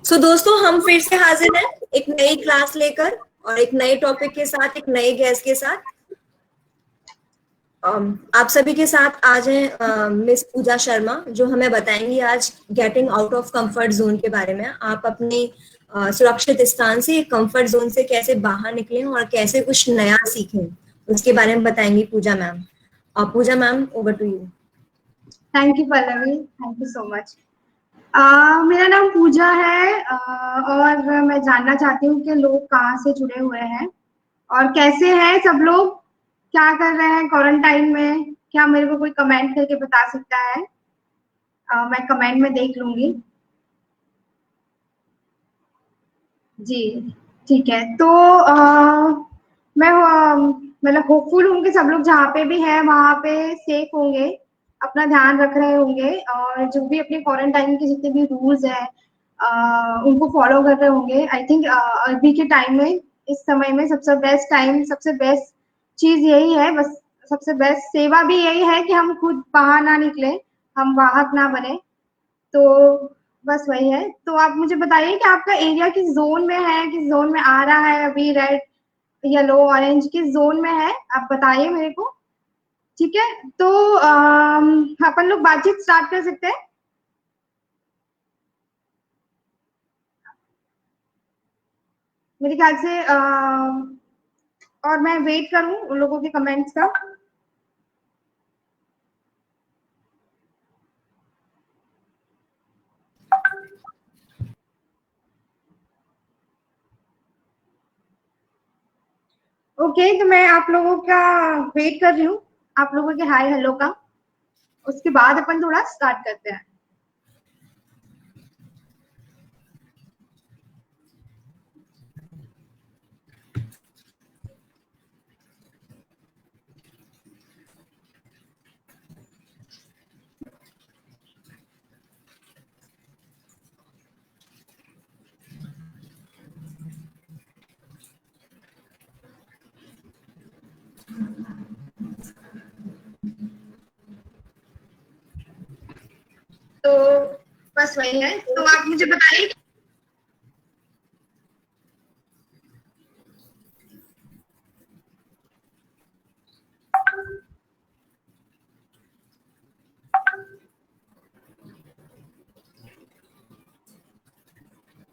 दोस्तों हम फिर से हाजिर हैं एक नई क्लास लेकर और एक नए टॉपिक के साथ, एक नए गेस्ट के साथ। आप सभी के साथ आज हैं मिस पूजा शर्मा, जो हमें बताएंगी आज getting out of comfort zone के बारे में। आप अपने सुरक्षित स्थान से, कंफर्ट जोन से कैसे बाहर निकलें और कैसे कुछ नया सीखें, उसके बारे में बताएंगी Pooja ma'am. Pooja ma'am, over to you. Thank you Pallavi, thank you so much. मेरा नाम पूजा है और मैं जानना चाहती हूँ कि लोग कहाँ से जुड़े हुए हैं और कैसे हैं सब लोग, क्या कर रहे हैं क्वारंटाइन में। क्या मेरे को कोई कमेंट करके बता सकता है? मैं कमेंट में देख लूंगी। जी ठीक है। तो मैं मतलब होपफुल हूँ कि सब लोग जहाँ पे भी हैं वहाँ पे सेफ होंगे, अपना ध्यान रख रहे होंगे और जो भी अपने क्वारंटाइन के जितने भी रूल्स हैं उनको फॉलो कर रहे होंगे। आई थिंक अभी के टाइम में, इस समय में सबसे बेस्ट टाइम, सबसे बेस्ट चीज यही है, बस सबसे बेस्ट सेवा भी यही है कि हम खुद बाहर ना निकले, हम वाहक ना बने। तो बस वही है। तो आप मुझे बताइए कि आपका एरिया किस जोन में है, किस जोन में आ रहा है, अभी रेड, येलो, ऑरेंज किस जोन में है, आप बताइए मेरे को। ठीक है, तो अपन लोग बातचीत स्टार्ट कर सकते हैं। मेरे ख्याल से और मैं वेट करूं उन लोगों के कमेंट्स का। ओके, तो मैं आप लोगों का वेट कर रही हूँ, आप लोगों के हाय हेलो का। उसके बाद अपन थोड़ा स्टार्ट करते हैं। तो बस वही है, तो आप मुझे बताइए।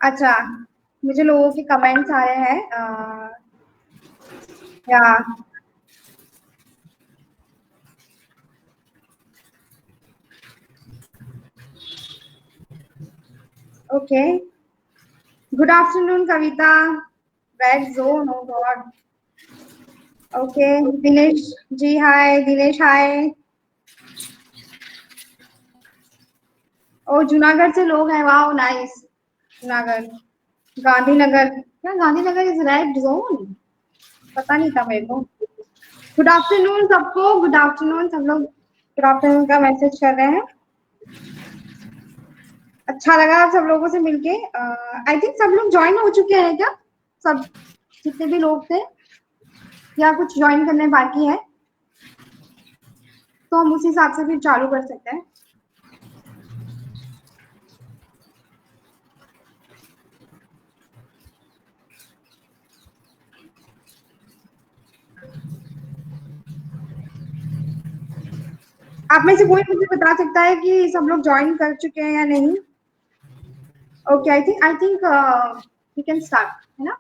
अच्छा, मुझे लोगों के कमेंट्स आ रहे हैं या ओके। गुड आफ्टरनून कविता, रेड जोन, ओ गॉड। ओके, दिनेश जी हाय, दिनेश हाय। ओ जूनागढ़ से लोग हैं, वाओ नाइस। जूनागढ़, गांधीनगर, क्या गांधीनगर इज रेड जोन? पता नहीं था मेरे को। गुड आफ्टरनून सबको, गुड आफ्टरनून। सब लोग गुड आफ्टरनून का मैसेज कर रहे हैं। अच्छा लगा सब लोगों से मिलके। आई थिंक सब लोग ज्वाइन हो चुके हैं क्या? सब जितने भी लोग थे, या कुछ ज्वाइन करने बाकी है? तो हम उस हिसाब से फिर चालू कर सकते हैं। आप में से कोई मुझे बता सकता है कि सब लोग ज्वाइन कर चुके हैं या नहीं? Okay, I think we can start, है ना?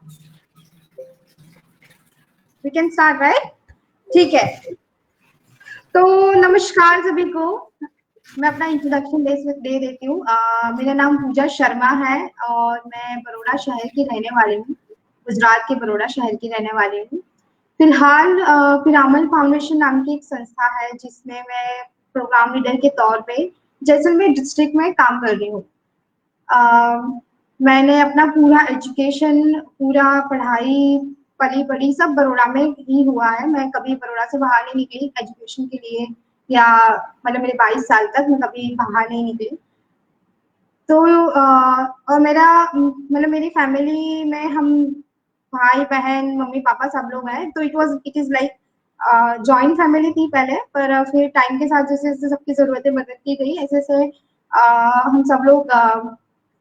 We can start right? ठीक है। तो नमस्कार सभी को, मैं अपना इंट्रोडक्शन दे देती हूँ। मेरा नाम पूजा शर्मा है और मैं बड़ौदा शहर की रहने वाली हूँ, गुजरात के बड़ौदा शहर की रहने वाली हूँ। फिलहाल पिरामल फाउंडेशन नाम की एक संस्था है जिसमें मैं प्रोग्राम लीडर के तौर पे जैसलमेर डिस्ट्रिक्ट में काम कर रही हूँ। मैंने अपना पूरा एजुकेशन, पूरा पढ़ाई, पली बड़ी सब बड़ौदा में ही हुआ है। मैं कभी बड़ौदा से बाहर नहीं निकली एजुकेशन के लिए, या मतलब मेरे 22 साल तक मैं कभी बाहर नहीं निकली। तो और मेरा मतलब मेरी फैमिली में हम भाई बहन मम्मी पापा सब लोग हैं, तो it is like joint family थी पहले, पर फिर टाइम के साथ जैसे जैसे सबकी जरूरतें बदलती गई, ऐसे ऐसे हम सब लोग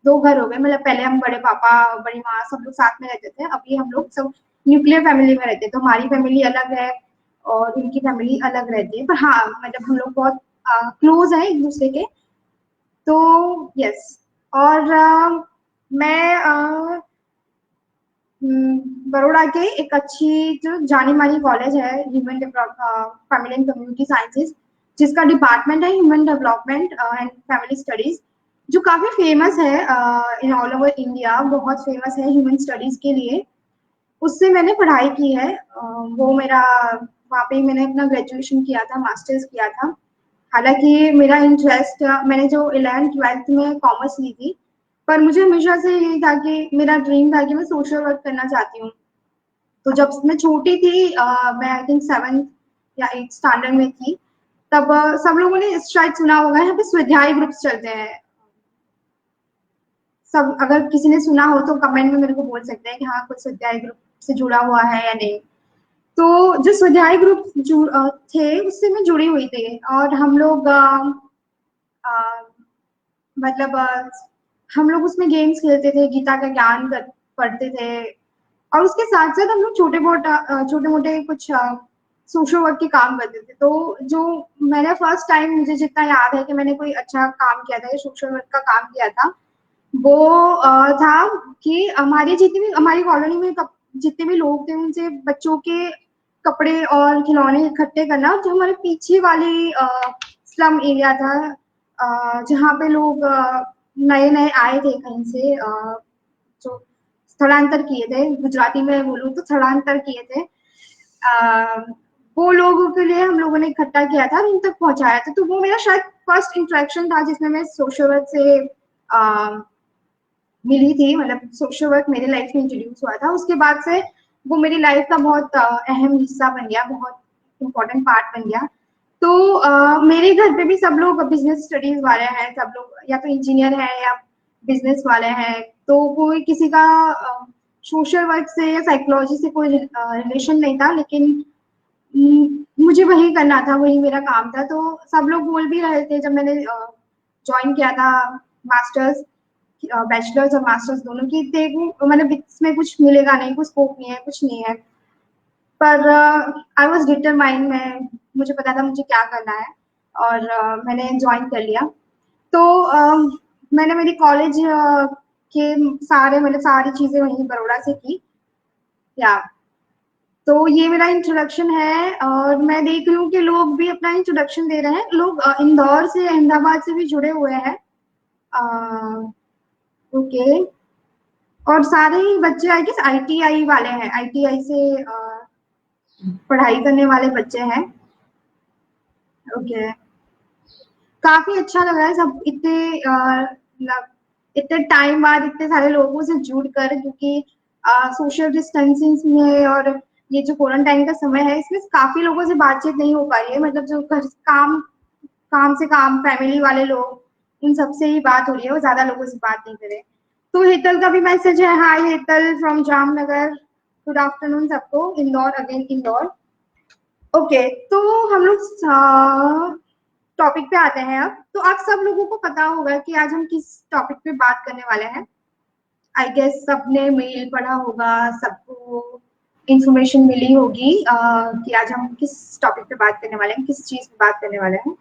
2 घर हो गए, मतलब पहले हम बड़े पापा बड़ी माँ सब लोग साथ में रहते थे, अभी हम लोग सब न्यूक्लियर फैमिली में रहते हैं। तो हमारी फैमिली अलग है और उनकी फैमिली अलग रहती है, पर हाँ मतलब हम लोग बहुत क्लोज है एक दूसरे के। तो यस, और मैं बड़ौदा के एक अच्छी जो जानी मानी कॉलेज है human family and community sciences, जिसका डिपार्टमेंट है human development and family studies, जो काफी फेमस है इन ऑल ओवर इंडिया, बहुत फेमस है ह्यूमन स्टडीज के लिए। उससे मैंने पढ़ाई की है। वो मेरा वहाँ पे मैंने अपना ग्रेजुएशन किया था, मास्टर्स किया था। हालांकि मेरा इंटरेस्ट, मैंने जो 11th-12th में कॉमर्स ली थी, पर मुझे हमेशा से यही था कि मेरा ड्रीम था कि मैं सोशल वर्क करना चाहती हूँ। तो जब मैं छोटी थी, मैं आई थिंक 7th या 8th स्टैंडर्ड में थी, तब सब लोगों ने शायद सुना होगा, यहाँ पे स्वाध्याय ग्रुप्स चलते हैं। सब अगर किसी ने सुना हो तो कमेंट में मेरे को बोल सकते हैं कि हाँ कुछ स्वाध्याय ग्रुप से जुड़ा हुआ है या नहीं। तो जो स्वाध्याय ग्रुप थे उससे मैं जुड़ी हुई थी, और हम लोग मतलब हम लोग उसमें गेम्स खेलते थे, गीता का ज्ञान पढ़ते थे, और उसके साथ साथ हम लोग छोटे मोटे कुछ सोशल वर्क के काम करते थे। तो जो मैंने फर्स्ट टाइम, मुझे जितना याद है कि मैंने कोई अच्छा काम किया था, सोशल वर्क का काम किया था, वो था कि हमारी कॉलोनी में जितने भी लोग थे उनसे बच्चों के कपड़े और खिलौने इकट्ठे करना। जो हमारे पीछे वाली स्लम एरिया था, जहाँ पे लोग नए नए आए थे कहीं से, जो स्थलांतर किए थे, गुजराती में बोलूँ तो स्थलांतर किए थे, वो लोगों के लिए हम लोगों ने इकट्ठा किया था, उन तक पहुंचाया था। तो वो मेरा शायद फर्स्ट इंट्रैक्शन था जिसमें मैं सोशल वर्क से मिली थी, मतलब सोशल वर्क मेरे लाइफ में इंट्रोड्यूस हुआ था। उसके बाद से वो मेरी लाइफ का बहुत अहम हिस्सा बन गया, बहुत इम्पोर्टेंट पार्ट बन गया। तो मेरे घर पे भी सब लोग बिजनेस स्टडीज वाले हैं, सब लोग या तो इंजीनियर हैं या बिजनेस वाले हैं। तो कोई किसी का सोशल वर्क से या साइकोलॉजी से कोई रिलेशन नहीं था, लेकिन मुझे वही करना था, वही मेरा काम था। तो सब लोग बोल भी रहे थे जब मैंने ज्वाइन किया था मास्टर्स, बैचलर्स और मास्टर्स दोनों की, देखो मतलब इसमें कुछ मिलेगा नहीं, कुछ स्कोप नहीं है, कुछ नहीं है। पर आई वॉज डिटरमाइंड, मुझे पता था मुझे क्या करना है, और मैंने ज्वाइन कर लिया। तो मैंने मेरी कॉलेज के सारे मतलब सारी चीज़ें वहीं बड़ौदा से की। या तो ये मेरा इंट्रोडक्शन है, और मैं देख रही हूँ कि लोग भी अपना इंट्रोडक्शन दे रहे हैं। लोग इंदौर से, अहमदाबाद से भी जुड़े हुए हैं। ओके, और सारे ही बच्चे आई गेस आईटीआई वाले हैं, आईटीआई से पढ़ाई करने वाले बच्चे हैं। ओके, काफी अच्छा लग रहा है सब इतने टाइम बाद इतने सारे लोगों से जुड़कर, क्योंकि सोशल डिस्टेंसिंग में और ये जो क्वारंटाइन का समय है, इसमें काफी लोगों से बातचीत नहीं हो पा रही है। मतलब जो घर काम से काम फैमिली वाले लोग, उन सबसे ही बात हो रही है, वो ज्यादा लोगों से बात नहीं करे। तो हेतल का भी मैसेज है, hi Hetal from Jamnagar, good afternoon सबको, इंदौर, अगेन इंदौर। ओके, तो हम लोग टॉपिक पे आते हैं अब। तो आप सब लोगों को पता होगा कि आज हम किस टॉपिक पे बात करने वाले हैं। आई गेस सबने मेल पढ़ा होगा, सबको इंफॉर्मेशन मिली होगी कि आज हम किस टॉपिक पे बात करने वाले हैं, किस चीज पे बात करने वाले हैं।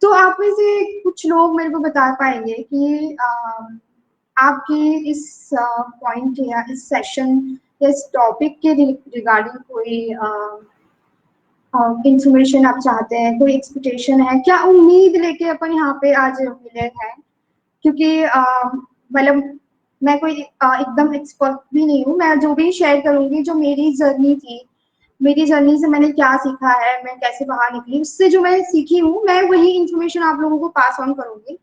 तो आप में से कुछ लोग मेरे को बता पाएंगे कि आपकी इस पॉइंट या इस सेशन या इस टॉपिक के रिगार्डिंग कोई इंफॉर्मेशन आप चाहते हैं, कोई एक्सपेक्टेशन है क्या, उम्मीद लेके अपन यहाँ पे आज मिले हैं। क्योंकि मतलब मैं कोई एकदम एक्सपर्ट भी नहीं हूँ, मैं जो भी शेयर करूंगी, जो मेरी जर्नी थी, मेरी जर्नी से मैंने क्या सीखा है, मैं कैसे बाहर निकली, उससे जो मैं सीखी हूँ, मैं वही इंफॉर्मेशन आप लोगों को पास ऑन करूंगी।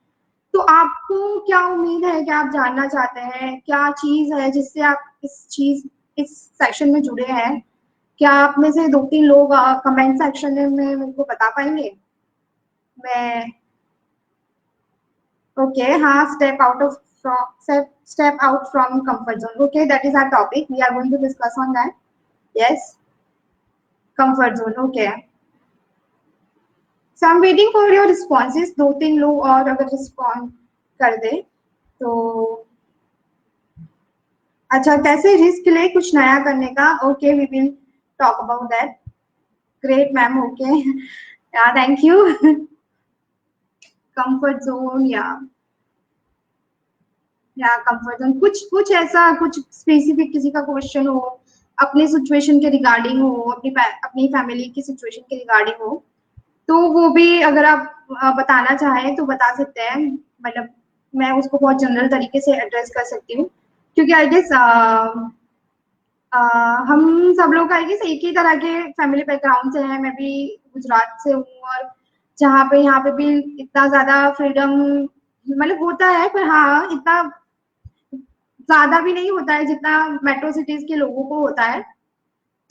तो आपको क्या उम्मीद है, क्या आप जानना चाहते हैं, क्या चीज है जिससे आप इस सेशन में जुड़े हैं? क्या आप में से 2-3 लोग कमेंट सेक्शन में मेरे को बता पाएंगे? मैं ओके, हाँ, step out from comfort zone. Okay, that is our topic, we are going to discuss on that. Yes, comfort zone. Okay, so I am waiting for your responses. 2-3 लोग और अगर रिस्पॉन्ड कर दे तो अच्छा, कैसे रिस्क ले कुछ नया करने का? Okay, we will talk about that. Great ma'am, okay, yeah thank you. Comfort zone या कंफर्ट जोन, कुछ ऐसा, कुछ स्पेसिफिक किसी का क्वेश्चन हो, अपने सिचुएशन के रिगार्डिंग हो, अपनी फैमिली की सिचुएशन के रिगार्डिंग हो, तो वो भी अगर आप बताना चाहें तो बता सकते हैं। मतलब मैं उसको बहुत जनरल तरीके से एड्रेस कर सकती हूँ, क्योंकि आई गेस हम सब लोग आई गेस एक ही तरह के फैमिली बैकग्राउंड से हैं। मैं भी गुजरात से हूँ, और जहाँ पे यहाँ पे भी इतना ज्यादा फ्रीडम मतलब होता है, पर हाँ इतना ज्यादा भी नहीं होता है जितना मेट्रो सिटीज के लोगों को होता है।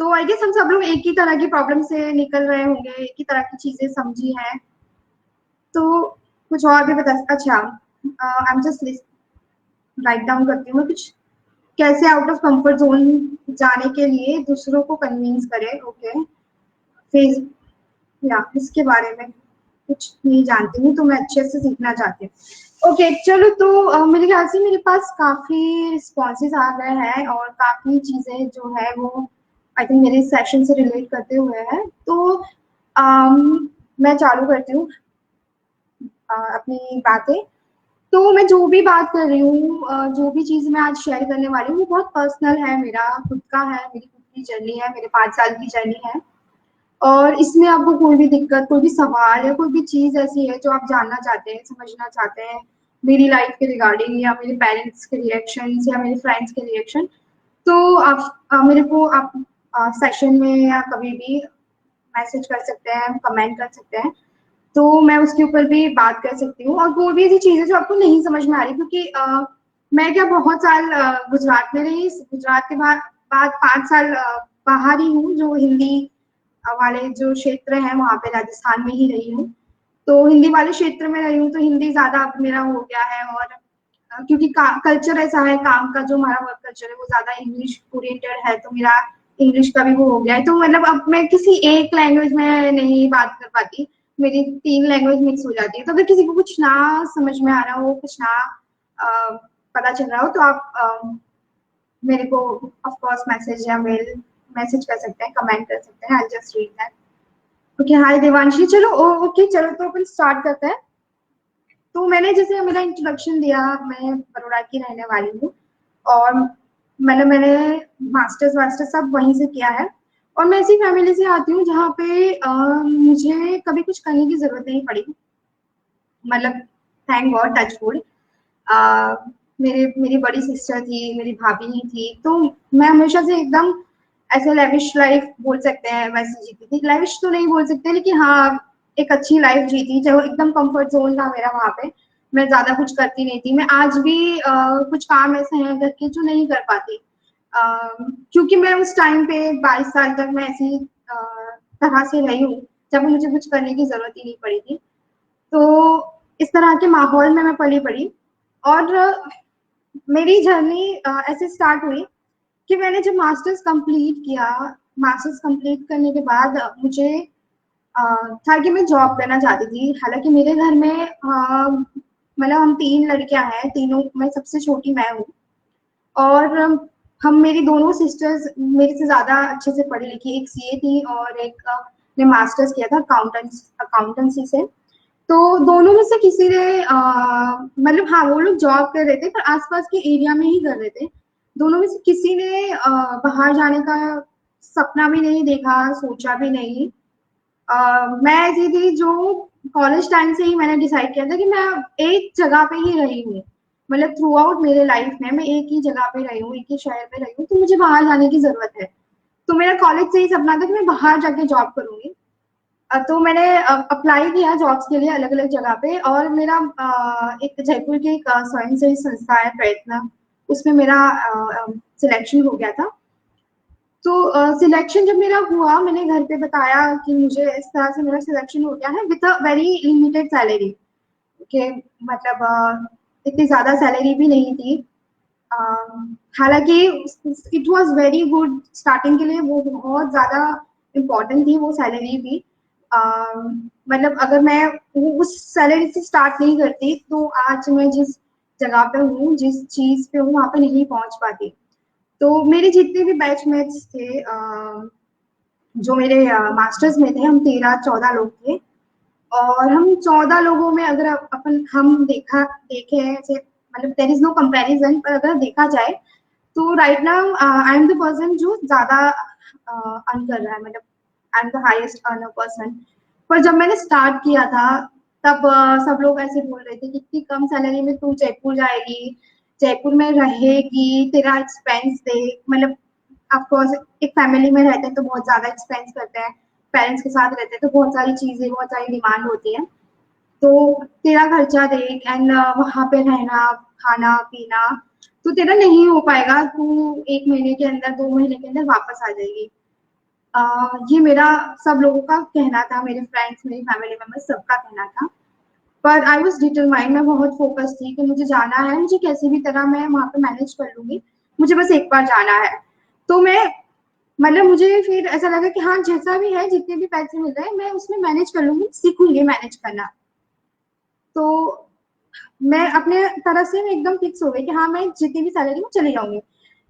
तो आई गेस हम सब लोग एक ही तरह की प्रॉब्लम से निकल रहे होंगे, एक ही तरह की चीजें समझी हैं। तो कुछ और भी बता, अच्छा, I am just write down करती हूँ कुछ, कैसे आउट ऑफ कंफर्ट जोन जाने के लिए दूसरों को कन्विंस करें। ओके, फेस या इसके बारे में कुछ नहीं जानती हूँ, तो मैं अच्छे से सीखना चाहती हूँ। ओके, चलो, तो मेरे ख्याल से मेरे पास काफी रिस्पॉन्सेज आ गए हैं, और काफी चीजें जो है वो आई थिंक मेरे सेशन से रिलेट करते हुए हैं। तो मैं चालू करती हूँ अपनी बातें। तो मैं जो भी बात कर रही हूँ, जो भी चीज मैं आज शेयर करने वाली हूँ, वो बहुत पर्सनल है, मेरा खुद का है, मेरी खुद की जर्नी है, मेरे 5 साल की जर्नी है। और इसमें आपको कोई भी दिक्कत, कोई भी सवाल या कोई भी चीज ऐसी है जो आप जानना चाहते हैं, समझना चाहते हैं मेरी लाइफ के रिगार्डिंग, या मेरे पेरेंट्स के रिएक्शन या मेरे फ्रेंड्स के रिएक्शन, तो आप मेरे को आप सेशन में या कभी भी मैसेज कर सकते हैं, कमेंट कर सकते हैं, तो मैं उसके ऊपर भी बात कर सकती हूँ। और कोई भी ऐसी चीजें जो आपको नहीं समझ में आ रही, क्योंकि मैं क्या बहुत साल गुजरात में रही, गुजरात के बाद 5 साल बाहर ही हूँ, जो हिंदी वाले जो क्षेत्र है वहाँ पे राजस्थान में ही रही हूँ। तो हिंदी वाले क्षेत्र में रही हूँ, तो हिंदी ज्यादा अब मेरा हो गया है। और क्योंकि कल्चर ऐसा है, काम का जो हमारा वर्क कल्चर है वो ज्यादा इंग्लिश ओरिएंटेड है, तो मेरा इंग्लिश का भी वो हो गया है। तो मतलब अब मैं किसी एक लैंग्वेज में नहीं बात कर पाती, मेरी 3 लैंग्वेज मिक्स हो जाती है। तो अगर किसी को कुछ ना समझ में आ रहा हो, कुछ ना पता चल रहा हो, तो आप मेरे को ऑफ कोर्स मैसेज या मेल मैसेज कर सकते हैं, कमेंट कर सकते हैं, I just read that. Okay, hi Devanshi, चलो ओके, चलो तो अपन स्टार्ट करते हैं। तो मैंने जैसे मेरा इंट्रोडक्शन दिया, मैं बड़ौदा की रहने वाली हूँ, और मैंने मास्टर्स वास्टर्स सब वहीं से किया है। और मैं ऐसी फैमिली से आती हूँ जहाँ पे मुझे कभी कुछ करने की जरूरत नहीं पड़ी, मतलब थैंक गॉड, टच वुड। मेरी बड़ी सिस्टर थी, मेरी भाभी ही थी, तो मैं हमेशा से एकदम ऐसे लेविश लाइफ बोल सकते हैं वैसे जीती थी। लेविश तो नहीं बोल सकते, लेकिन हाँ एक अच्छी लाइफ जीती, जो एकदम कंफर्ट जोन था मेरा वहाँ पे। मैं ज्यादा कुछ करती नहीं थी। मैं आज भी कुछ काम ऐसे हैं घर के जो नहीं कर पाती, क्योंकि मैं उस टाइम पे 22 साल तक मैं ऐसी तरह से रही हूँ, जब मुझे कुछ करने की जरूरत ही नहीं पड़ी थी। तो इस तरह के माहौल में मैं पली बड़ी। और मेरी जर्नी ऐसे स्टार्ट हुई कि मैंने जब मास्टर्स कंप्लीट किया, मास्टर्स कंप्लीट करने के बाद मुझे था कि मैं जॉब करना चाहती थी। हालांकि मेरे घर में मतलब हम 3 लड़कियां हैं, तीनों मैं सबसे छोटी मैं हूँ। और हम मेरी दोनों सिस्टर्स मेरे से ज्यादा अच्छे से पढ़ी लिखी, एक सीए थी और एक ने मास्टर्स किया था अकाउंटेंसी से। तो दोनों में से किसी ने मतलब हाँ वो लोग जॉब कर रहे थे, पर आसपास के एरिया में ही कर रहे थे। दोनों में से किसी ने बाहर जाने का सपना भी नहीं देखा, सोचा भी नहीं। मैं ऐसी थी जो कॉलेज टाइम से ही मैंने डिसाइड किया था कि मैं एक जगह पे ही रही हूँ, मतलब थ्रू आउट मेरे लाइफ में मैं एक ही जगह पे रही हूँ, एक ही शहर में रही हूँ, तो मुझे बाहर जाने की जरूरत है। तो मेरा कॉलेज से ही सपना था कि मैं बाहर जाके जॉब करूंगी। तो मैंने अप्लाई किया जॉब्स के लिए अलग अलग जगह पे, और मेरा एक जयपुर की एक स्वयंसेवी संस्था है प्रयत्न, उसमें मेरा सिलेक्शन हो गया था। तो सिलेक्शन जब मेरा हुआ, मैंने घर पे बताया कि मुझे इस तरह से मेरा सिलेक्शन हो गया है with a very limited salary, के मतलब इतनी ज्यादा सैलरी भी नहीं थी। हालांकि it was very good starting के लिए, वो बहुत ज्यादा इम्पोर्टेंट थी वो सैलरी भी। मतलब अगर मैं उस सैलरी से स्टार्ट नहीं करती, तो आज मैं जिस जगह पे हूँ, जिस चीज़ पे हूँ वहाँ पे नहीं पहुँच पाती। तो मेरे जितने भी बैचमेट्स थे जो मेरे मास्टर्स में थे, हम 13-14 लोग थे और हम 14 लोगों में अगर अपन हम देखे ऐसे मतलब देयर इज़ नो कंपैरिज़न, पर अगर देखा जाए तो right now I am the person जो ज़्यादा अर्न कर रहा है, मतलब I am the highest earner person. पर जब मैंने स्टार्ट किया था तब सब लोग ऐसे बोल रहे थे कि इतनी कम सैलरी में तू जयपुर जाएगी, जयपुर में रहेगी, तेरा एक्सपेंस देख, मतलब ऑफकोर्स एक फैमिली में रहते हैं तो बहुत ज़्यादा एक्सपेंस करते हैं, पेरेंट्स के साथ रहते हैं तो बहुत सारी चीज़ें, बहुत सारी डिमांड होती है। तो तेरा खर्चा देख एंड वहाँ पे रहना, खाना पीना, तो तेरा नहीं हो पाएगा, तू 1 महीने के अंदर 2 महीने के अंदर वापस आ जाएगी। ये मेरा सब लोगों का कहना था, मेरे फ्रेंड्स, मेरी फैमिली मेंबर्स सबका कहना था। पर आई वाज़ डिटरमाइंड, मैं बहुत फोकस थी कि मुझे जाना है, मुझे कैसे भी तरह मैं वहाँ पे मैनेज कर लूँगी, मुझे बस एक बार जाना है। तो मैं मतलब मुझे फिर ऐसा लगा कि हाँ, जैसा भी है, जितने भी पैसे मिल रहे हैं, मैं उसमें मैनेज कर लूँगी, सीखूँगी मैनेज करना। तो मैं अपने तरफ से एकदम फिक्स हो गई कि हाँ, मैं जितनी भी सैलरी में चली जाऊँगी।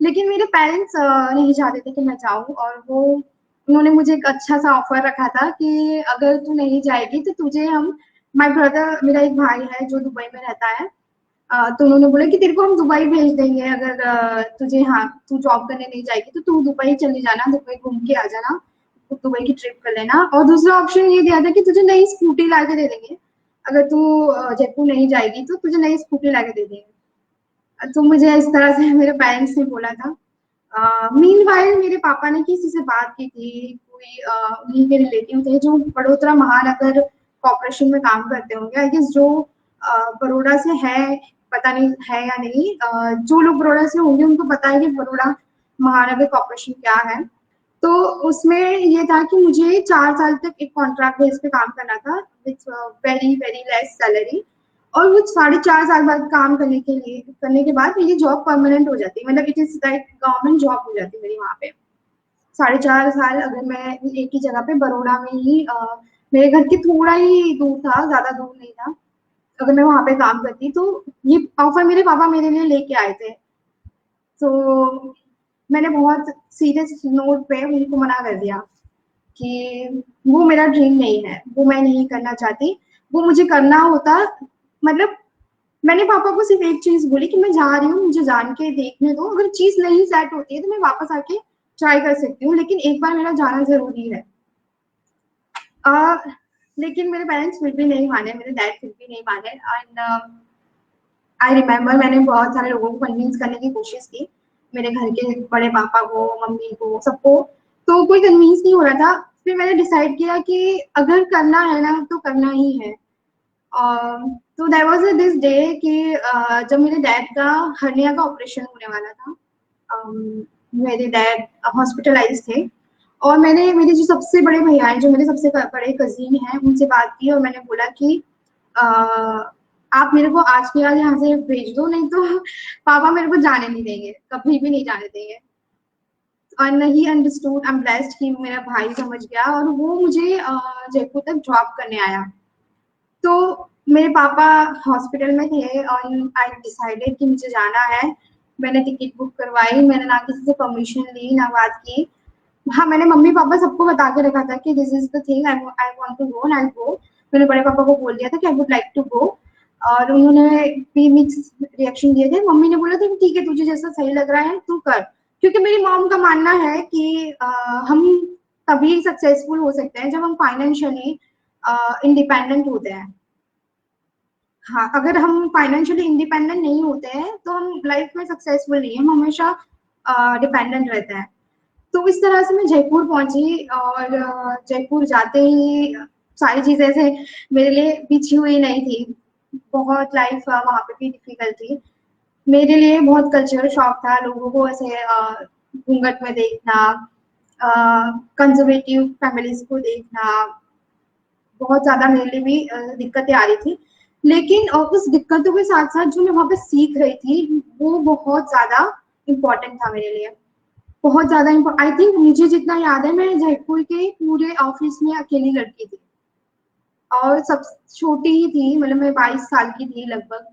लेकिन मेरे पेरेंट्स नहीं चाहते थे कि मैं जाऊँ और उन्होंने मुझे एक अच्छा-सा ऑफ़र रखा था कि अगर तू नहीं जाएगी तो तुझे हम माय ब्रदर, मेरा एक भाई है जो दुबई में रहता है, तो उन्होंने बोला कि तेरे को हम दुबई भेज देंगे अगर तुझे, हाँ, तू जॉब करने नहीं जाएगी तो तू दुबई चली जाना, दुबई घूम के आ जाना, तो दुबई की ट्रिप कर लेना। और दूसरा ऑप्शन ये दिया था कि तुझे नई स्कूटी ला के दे देंगे, अगर तू जयपुर नहीं जाएगी तो तुझे नई स्कूटी ला के दे देंगे। तो मुझे इस तरह से मेरे पेरेंट्स ने बोला था। मीनवाइल मेरे पापा ने किसी से बात की थी, कोई उन्हीं के रिलेटिव थे जो बड़ोदरा महानगर कॉर्पोरेशन में काम करते होंगे, आई गेस, जो बड़ोड़ा से है, पता नहीं है या नहीं, जो लोग बड़ोड़ा से होंगे उनको पता है कि बड़ोड़ा महानगर कॉर्पोरेशन क्या है। तो उसमें ये था कि मुझे 4 साल तक एक कॉन्ट्रैक्ट बेस पे काम करना था with very very less salary, और वो 4.5 साल बाद काम करने के बाद मेरी जॉब परमानेंट हो जाती, मतलब it is like government job हो जाती मेरी वहाँ पे। 4.5 साल अगर मैं एक ही जगह पे बड़ोड़ा में ही मेरे घर के थोड़ा ही दूर था, ज्यादा दूर नहीं था, अगर मैं वहाँ पे काम करती तो ये ऑफर मेरे पापा मेरे लिए लेके आए थे। तो मैंने बहुत सीरियस नोट पे उनको मना कर दिया कि वो मेरा ड्रीम नहीं है, वो मैं नहीं करना चाहती। वो मुझे करना होता, मतलब मैंने पापा को सिर्फ एक चीज बोली कि मैं जा रही हूँ, मुझे जान के देखने दो, अगर चीज नहीं सेट होती है तो मैं वापस आके ट्राई कर सकती हूँ, लेकिन एक बार मेरा जाना जरूरी है। आ, लेकिन मेरे पेरेंट्स फिर भी नहीं माने, मेरे डैड फिर भी नहीं माने एंड आई रिमेम्बर मैंने बहुत सारे लोगों को कन्विंस करने की कोशिश की, मेरे घर के बड़े पापा को, मम्मी को, सबको, तो कोई कन्विंस नहीं हो रहा था। फिर मैंने डिसाइड किया कि अगर करना है ना तो करना ही है। तो देयर वाज दिस डे कि जब मेरे डैड का हर्निया का ऑपरेशन होने वाला था, मेरे डैड हॉस्पिटलाइज थे, और मैंने, मेरे जो सबसे बड़े भैया हैं, जो मेरे सबसे बड़े कजिन हैं, उनसे बात की और मैंने बोला कि आप मेरे को आज के आज यहाँ से भेज दो, नहीं तो पापा मेरे को जाने नहीं देंगे, कभी भी नहीं जाने देंगे। और he understood, I am blessed कि मेरा भाई समझ गया और वो मुझे जयपुर तक ड्रॉप करने आया। तो मेरे पापा हॉस्पिटल में थे और आई डिसाइडेड कि मुझे जाना है। मैंने टिकट बुक करवाई, मैंने ना किसी से परमिशन ली, ना बात की। हाँ, मैंने मम्मी पापा सबको बता के रखा था कि this is the thing, I want to go and I go. मैंने बड़े पापा को बोल दिया था कि I would like to go, और उन्होंने भी मिक्स रिएक्शन दिए थे। मम्मी ने बोला था कि ठीक है, तुझे जैसा सही लग रहा है तू कर, क्योंकि मेरी मॉम का मानना है कि हम तभी सक्सेसफुल हो सकते हैं जब हम फाइनेंशियली इंडिपेंडेंट होते हैं। हाँ, अगर हम फाइनेंशियली इंडिपेंडेंट नहीं होते हैं तो हम लाइफ में सक्सेसफुल नहीं है, हम हमेशा डिपेंडेंट रहते हैं। तो इस तरह से मैं जयपुर पहुंची और जयपुर जाते ही सारी चीजें ऐसे मेरे लिए बिछी हुई नहीं थी। बहुत लाइफ वहाँ पे भी डिफिकल्ट थी मेरे लिए। बहुत कल्चरल शॉक था, लोगों को ऐसे घूंघट में देखना, कंजर्वेटिव फैमिलीज को देखना, बहुत ज्यादा मेरे लिए भी दिक्कतें आ रही थी। लेकिन उस दिक्कतों के साथ साथ जो मैं वहाँ पे सीख रही थी वो बहुत ज्यादा इम्पोर्टेंट था मेरे लिए, बहुत ज्यादा। आई थिंक मुझे जितना याद है, मैं जयपुर के पूरे ऑफिस में अकेली लड़की थी और सब छोटी ही थी, मतलब मैं 22 साल की थी लगभग।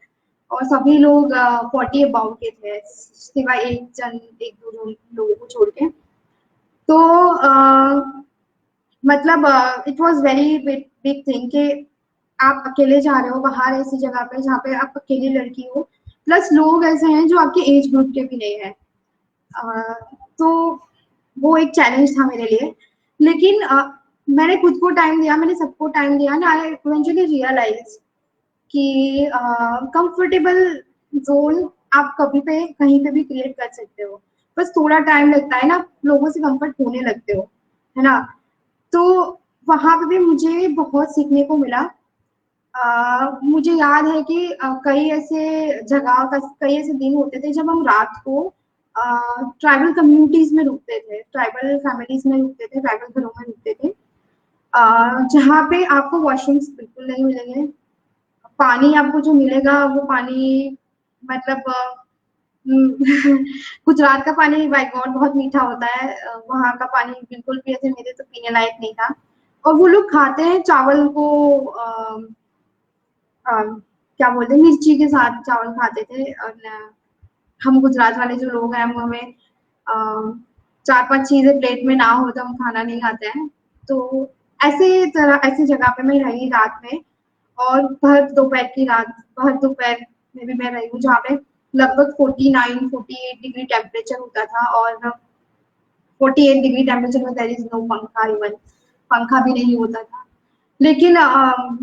और सभी लोग 40 अबाउट के थे, सिवाय एक दो लोगों को छोड़ के। तो मतलब it was very big big thing कि आप अकेले जा रहे हो बाहर ऐसी जगह पे जहाँ पे आप अकेली लड़की हो, प्लस लोग ऐसे हैं जो आपके एज ग्रुप के भी नहीं है। अ, तो वो एक चैलेंज था मेरे लिए, लेकिन मैंने खुद को टाइम दिया, मैंने सबको टाइम दिया ना, आई इवेंचुअली रियलाइज कि कंफर्टेबल जोन आप कभी पे कहीं पे भी क्रिएट कर सकते हो, बस थोड़ा टाइम लगता है ना, लोगों से कंफर्ट होने लगते हो, है ना। तो वहां पे भी मुझे बहुत सीखने को मिला। मुझे याद है कि कई ऐसे कई ऐसे दिन होते थे जब हम रात को ट्राइबल कम्युनिटीज में रुकते थे, ट्राइबल फैमिलीज में रुकते थे, ट्राइबल घरों में रुकते थे, जहाँ पे आपको वॉशरूम्स बिल्कुल नहीं मिलेंगे। पानी आपको जो मिलेगा वो पानी मतलब गुजरात का पानी बाय गॉड बहुत मीठा होता है, वहाँ का पानी बिल्कुल भी ऐसे मेरे तो पीने लायक नहीं था। और वो लोग खाते हैं चावल को क्या बोलते हैं, मिर्ची के साथ चावल खाते थे। और हम गुजरात वाले जो लोग हैं वो हमें चार पांच चीजें प्लेट में ना हो तो हम खाना नहीं खाते हैं। तो ऐसी जगह पे मैं रही रात में, और भर दोपहर में भी मैं रही हूँ जहाँ पे लगभग 49-48 डिग्री टेम्परेचर होता था, और 48 डिग्री टेम्परेचर में देयर इज नो पंखा, इवन पंखा भी नहीं होता था। लेकिन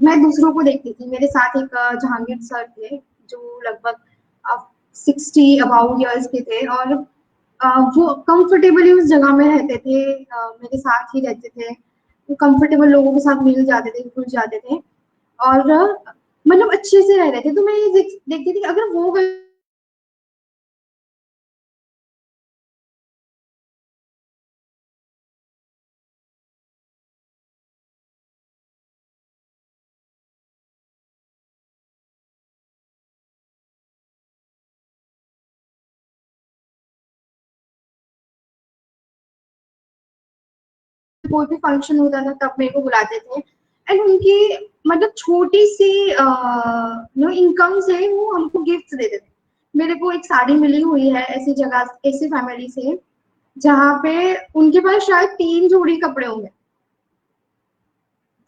मैं दूसरों को देखती थी, मेरे साथ एक जहांगीर सर थे जो लगभग 60 अबाउट ईयर्स के थे, और वो कंफर्टेबली उस जगह में रहते थे, मेरे साथ ही रहते थे, वो कंफर्टेबल लोगों के साथ मिल जाते थे, घुल जाते थे, और मतलब अच्छे से रह रहे थे। तो मैं ये देखती थी कि अगर वो कोई भी फंक्शन होता था तब मेरे को बुलाते थे, एंड उनकी मतलब छोटी सी नो इनकम से वो हमको गिफ्ट देते थे। मेरे को एक साड़ी मिली हुई है ऐसी जगह, ऐसी फैमिली से, जहाँ पे उनके पास शायद 3 जोड़ी कपड़े होंगे,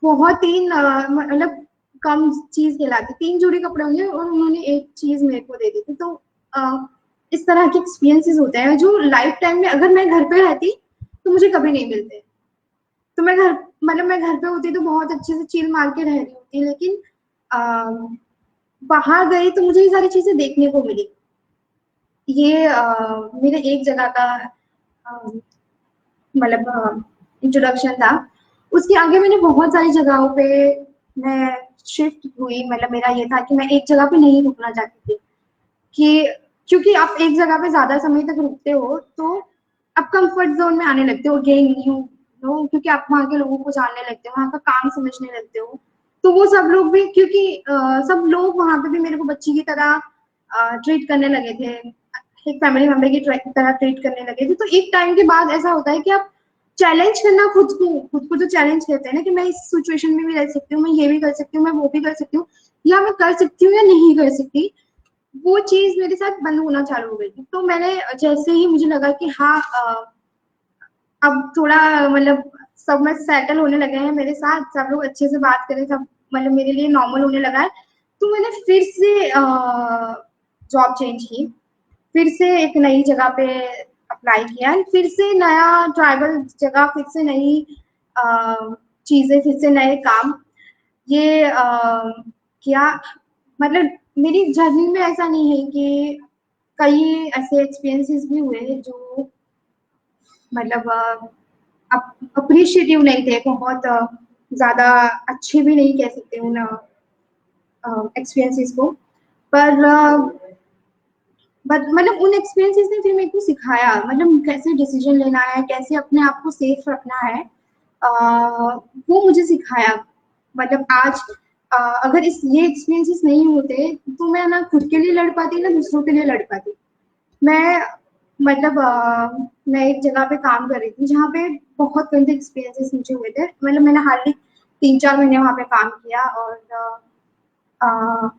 बहुत तीन मतलब कम चीज कहलाती, 3 जोड़ी कपड़े होंगे और उन्होंने एक चीज मेरे को दे दी थी। तो इस तरह के एक्सपीरियंसेस होते हैं जो लाइफ टाइम में, अगर मैं घर पे रहती तो मुझे कभी नहीं मिलते। तो मैं घर पे होती तो बहुत अच्छे से चिल मार के रह रही होती, लेकिन बाहर गई तो मुझे ये सारी चीजें देखने को मिली। ये मेरे एक जगह का अ, मतलब इंट्रोडक्शन था। उसके आगे मैंने बहुत सारी जगहों पे मैं शिफ्ट हुई, मतलब मेरा ये था कि मैं एक जगह पे नहीं रुकना चाहती थी, कि क्योंकि आप एक जगह पे ज्यादा समय तक रुकते हो तो आप कंफर्ट जोन में आने लगते हो, गेन न्यू नो, क्योंकि आप वहाँ के लोगों को जानने लगते हो, वहाँ का काम समझने लगते हो। तो वो सब लोग भी, क्योंकि सब लोग वहाँ पे भी मेरे को बच्ची की तरह ट्रीट करने लगे थे, एक फैमिली मेंबर की तरह ट्रीट करने लगे थे। तो एक टाइम के बाद ऐसा होता है कि आप चैलेंज करना खुद को जो चैलेंज कहते हैं ना, कि मैं इस सिचुएशन में भी रह सकती हूँ, मैं ये भी कर सकती हूँ, मैं वो भी कर सकती हूँ, या मैं कर सकती हूँ या नहीं कर सकती, वो चीज मेरे साथ बंद होना चालू हो गई थी। तो मैंने जैसे ही मुझे लगा कि हाँ अब थोड़ा मतलब सब में सेटल होने लगे हैं, मेरे साथ सब लोग अच्छे से बात करें, सब मतलब मेरे लिए नॉर्मल होने लगा है, तो मैंने फिर से जॉब चेंज की, फिर से एक नई जगह पे अप्लाई किया, फिर से नया ट्राइबल जगह, फिर से नई चीजें, फिर से नए काम, ये किया। मतलब मेरी जर्नी में ऐसा नहीं है कि कई ऐसे एक्सपीरियंसेस भी हुए जो मतलब अप्रिशिएटिव नहीं थे, बहुत ज्यादा अच्छे भी नहीं कह सकते उन एक्सपीरियंसेस को, पर बट मतलब उन एक्सपीरियंसेस ने फिर मेरे को सिखाया मतलब कैसे डिसीजन लेना है, कैसे अपने आप को सेफ रखना है, वो मुझे सिखाया। मतलब आज अगर इस ये एक्सपीरियंसेस नहीं होते तो मैं ना खुद के लिए लड़ पाती ना दूसरों के लिए लड़ पाती। मैं मतलब मैं एक जगह पे काम कर रही थी जहाँ पे बहुत गंदे एक्सपीरियंसेस मुझे हुए थे, मतलब मैंने हार्डली 3-4 महीने वहाँ पे काम किया, और अ,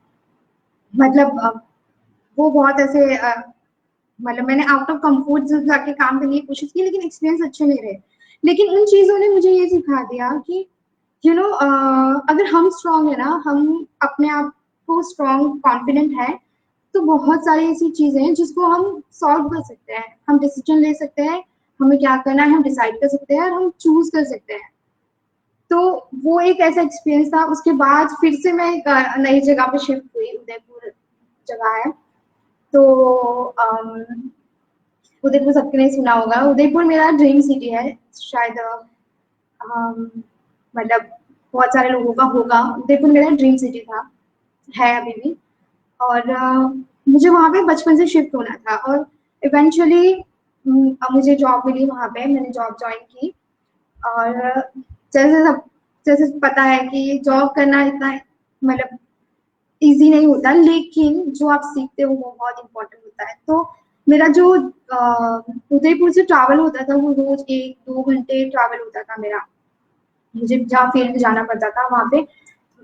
मतलब वो बहुत ऐसे मतलब मैंने आउट ऑफ कंफर्ट जोन जाके काम करने की कोशिश की, लेकिन एक्सपीरियंस अच्छे नहीं रहे। लेकिन उन चीजों ने मुझे ये सिखा दिया कि अगर हम स्ट्रांग है ना, हम अपने आप को स्ट्रांग कॉन्फिडेंट है, तो बहुत सारी ऐसी चीजें हैं जिसको हम सॉल्व कर सकते हैं, हम डिसीजन ले सकते हैं, हमें क्या करना है हम डिसाइड कर सकते हैं और हम चूज कर सकते हैं। तो वो एक ऐसा एक्सपीरियंस था। उसके बाद फिर से मैं एक नई जगह पे शिफ्ट हुई, उदयपुर जगह है। तो उदयपुर सबके ने सुना होगा, उदयपुर मेरा ड्रीम सिटी है शायद। मतलब बहुत सारे लोगों का होगा, उदयपुर मेरा ड्रीम सिटी था, है अभी भी। और मुझे वहाँ पे बचपन से शिफ्ट होना था और इवेंचुअली मुझे जॉब मिली वहाँ पे, मैंने जॉब ज्वाइन की। और जैसे सब जैसे पता है कि जॉब करना इतना मतलब ईजी नहीं होता, लेकिन जो आप सीखते हो वो बहुत इम्पोर्टेंट होता है। तो मेरा जो उदयपुर से ट्रैवल होता था वो रोज 1-2 घंटे ट्रैवल होता था मेरा। मुझे जहाँ फील्ड जाना पड़ता था वहाँ पे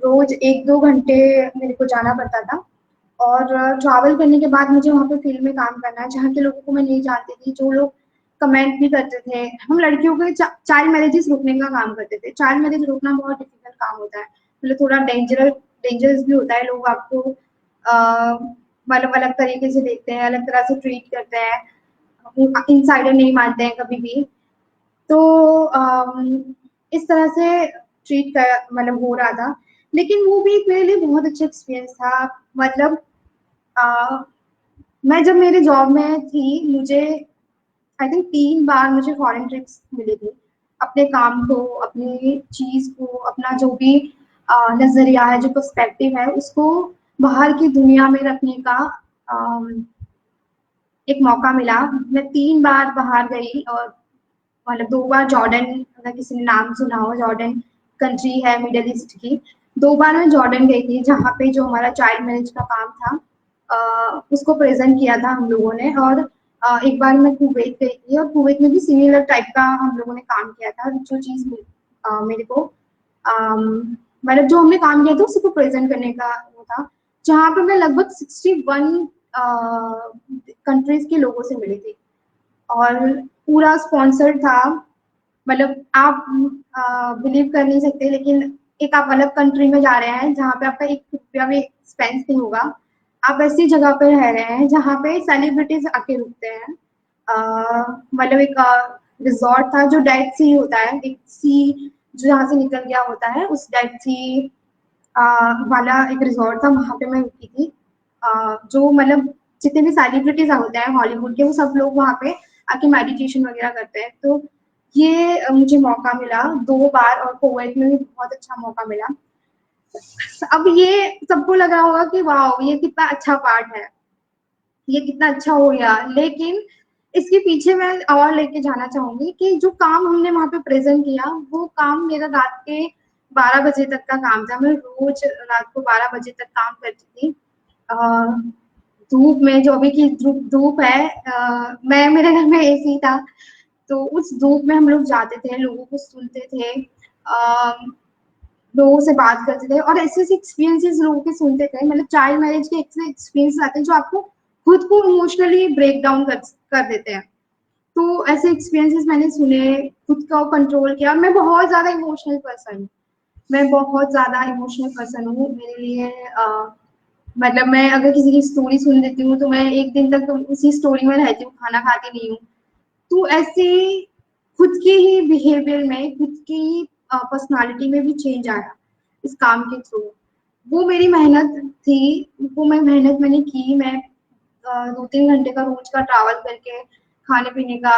रोज 1-2 घंटे मेरे को जाना पड़ता था। और ट्रैवल करने के बाद मुझे वहाँ पे फील्ड में काम करना है, जहाँ के लोगों को मैं नहीं जानती थी, जो लोग कमेंट भी करते थे। हम लड़कियों के चाइल्ड मैरिजेस रोकने का काम करते थे। चाइल्ड मैरिज रोकना बहुत डिफिकल्ट काम होता है, मतलब थोड़ा डेंजरस भी होता है। लोग आपको मतलब अलग तरीके से देखते हैं, अलग तरह से ट्रीट करते हैं, इनसाइडर नहीं मानते हैं कभी भी। तो इस तरह से ट्रीट कर मतलब हो रहा था। लेकिन वो भी मेरे लिए बहुत अच्छा एक्सपीरियंस था। मतलब अ, मैं जब मेरे जॉब में थी, मुझे आई थिंक 3 बार मुझे फॉरेन ट्रिप्स मिली थी। अपने काम को, अपनी चीज को, अपना जो भी नजरिया है, जो पर्सपेक्टिव है, उसको बाहर की दुनिया में रखने का अम, एक मौका मिला। मैं 3 बार बाहर गई और मतलब 2 बार जॉर्डन, अगर किसी ने नाम सुना हो, जॉर्डन कंट्री है मिडल ईस्ट की। 2 बार मैं जॉर्डन गई थी, जहाँ पे जो हमारा चाइल्ड मैरिज का काम था उसको प्रेजेंट किया था हम लोगों ने। और एक बार मैं कुवैत गई थी, और कुवैत में भी सिमिलर टाइप का हम लोगों ने काम किया था। जो चीज मेरे को मतलब जो हमने काम किया था उसी को प्रेजेंट करने का वो था, जहाँ पे मैं लगभग 61 कंट्रीज के लोगों से मिली थी। और पूरा स्पॉन्सर्ड था। मतलब आप बिलीव कर नहीं सकते, लेकिन एक आप अलग कंट्री में जा रहे हैं जहाँ पे आपका 1 रुपया भी एक्सपेंस नहीं होगा। आप ऐसी जगह पे रह रहे हैं जहाँ पे सेलिब्रिटीज आके रुकते हैं। मतलब एक रिजॉर्ट था जो डेड सी होता है, एक सी जो यहाँ से निकल गया होता है, उस डेड सी वाला एक रिजॉर्ट था, वहां पे मैं रुकी थी। जो मतलब जितने भी सेलिब्रिटीज होते हैं हॉलीवुड के, वो सब लोग वहां पे आके मेडिटेशन वगैरह करते हैं। तो ये मुझे मौका मिला 2 बार, और कुवैत में भी बहुत अच्छा मौका मिला। अब ये सबको लग रहा होगा कि वाह ये कितना अच्छा पार्ट है, ये कितना अच्छा हो गया। लेकिन इसके पीछे मैं और लेके जाना चाहूंगी कि जो काम हमने वहां पे प्रेजेंट किया, वो काम मेरा रात के 12 बजे तक का काम था। मैं रोज रात को 12 बजे तक काम करती थी। धूप में, जो अभी की धूप धूप है, मैं मेरे घर में एसी था, तो उस धूप में हम लोग जाते थे, लोगों को सुनते थे, लोगों से बात करते थे, और ऐसे ऐसे एक्सपीरियंसेस लोगों के सुनते थे। मतलब चाइल्ड मैरिज के ऐसे एक्सपीरियंस आते हैं जो आपको खुद को इमोशनली ब्रेक डाउन कर देते हैं। तो ऐसे एक्सपीरियंसेस मैंने सुने, खुद को कंट्रोल किया। मैं बहुत ज्यादा इमोशनल पर्सन हूँ, मैं बहुत ज्यादा इमोशनल पर्सन हूँ। मेरे लिए मतलब मैं अगर किसी की स्टोरी सुन लेती हूँ तो मैं एक दिन तक उसी स्टोरी में रहती हूँ, खाना खाती नहीं हूँ। तो ऐसे खुद के ही बिहेवियर में, खुद की पर्सनालिटी में भी चेंज आया इस काम के थ्रू। वो मेरी मेहनत थी, वो मेहनत मैंने की। मैं 2-3 घंटे का रोज का ट्रैवल करके खाने पीने का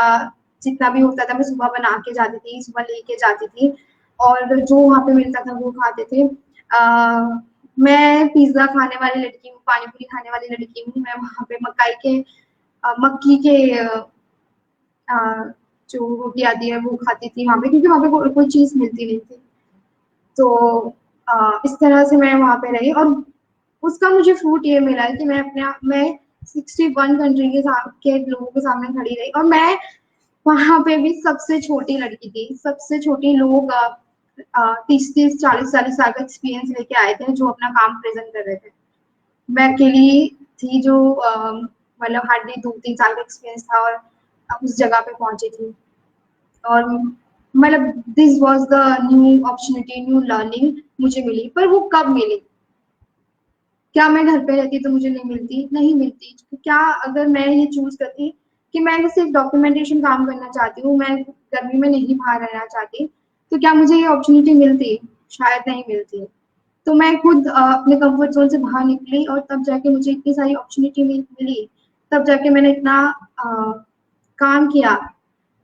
जितना भी होता था मैं सुबह बना के जाती थी, सुबह लेके जाती थी, और जो वहाँ पे मिलता था वो खाते थे। मैं पिज्जा खाने वाली लड़की हूँ, पानी पूरी खाने वाली लड़की हूँ। मैं वहाँ पे मक्की के जो रोटी आती है वो खाती थी वहाँ पे, क्योंकि वहाँ पे कोई चीज मिलती नहीं थी। तो इस तरह से मैं वहाँ पे रही, और उसका मुझे फ्रूट ये मिला है कि मैं 61 कंट्री के लोगों के सामने खड़ी रही, और मैं वहाँ पे भी सबसे छोटी लड़की थी। सबसे छोटी लोग 30-30 40-40 साल का एक्सपीरियंस लेके आए थे जो अपना काम प्रेजेंट कर रहे थे। मैं अकेली थी जो मतलब हार्डली 2-3 साल का एक्सपीरियंस था और उस जगह पे पहुंची थी। और मतलब this was the new opportunity, new learning मुझे मिली। पर वो कब मिली? क्या मैं घर पे रहती तो मुझे नहीं मिलती? नहीं मिलती। क्या अगर मैं ये चूज करती कि मैं सिर्फ डॉक्यूमेंटेशन काम करना चाहती हूँ, मैं गर्मी में नहीं बाहर रहना चाहती, तो क्या मुझे ये अपॉर्चुनिटी मिलती? शायद नहीं मिलती। तो मैं खुद अपने कंफर्ट जोन से बाहर निकली और तब जाके मुझे इतनी सारी अपॉर्चुनिटी मिली। तब जाके मैंने इतना अ, काम किया।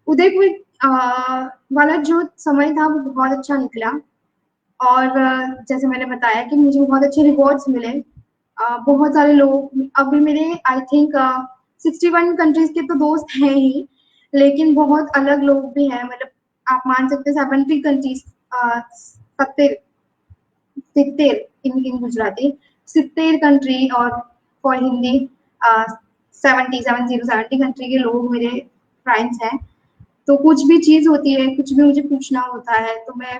उदयपुर वाला जो समय था वो बहुत अच्छा निकला। और जैसे मैंने बताया कि मुझे बहुत अच्छे रिवॉर्ड्स मिले। बहुत सारे लोग अभी मेरे आई थिंक 61 कंट्रीज के तो दोस्त हैं ही, लेकिन बहुत अलग लोग भी हैं। मतलब आप मान सकते हैं 70 कंट्रीज, 70 सित्तेर इन गुजराती, 70 कंट्री और फॉर हिंदी 70 कंट्री के लोग मेरे फ्रेंड्स हैं। तो कुछ भी चीज होती है, कुछ भी मुझे पूछना होता है तो मैं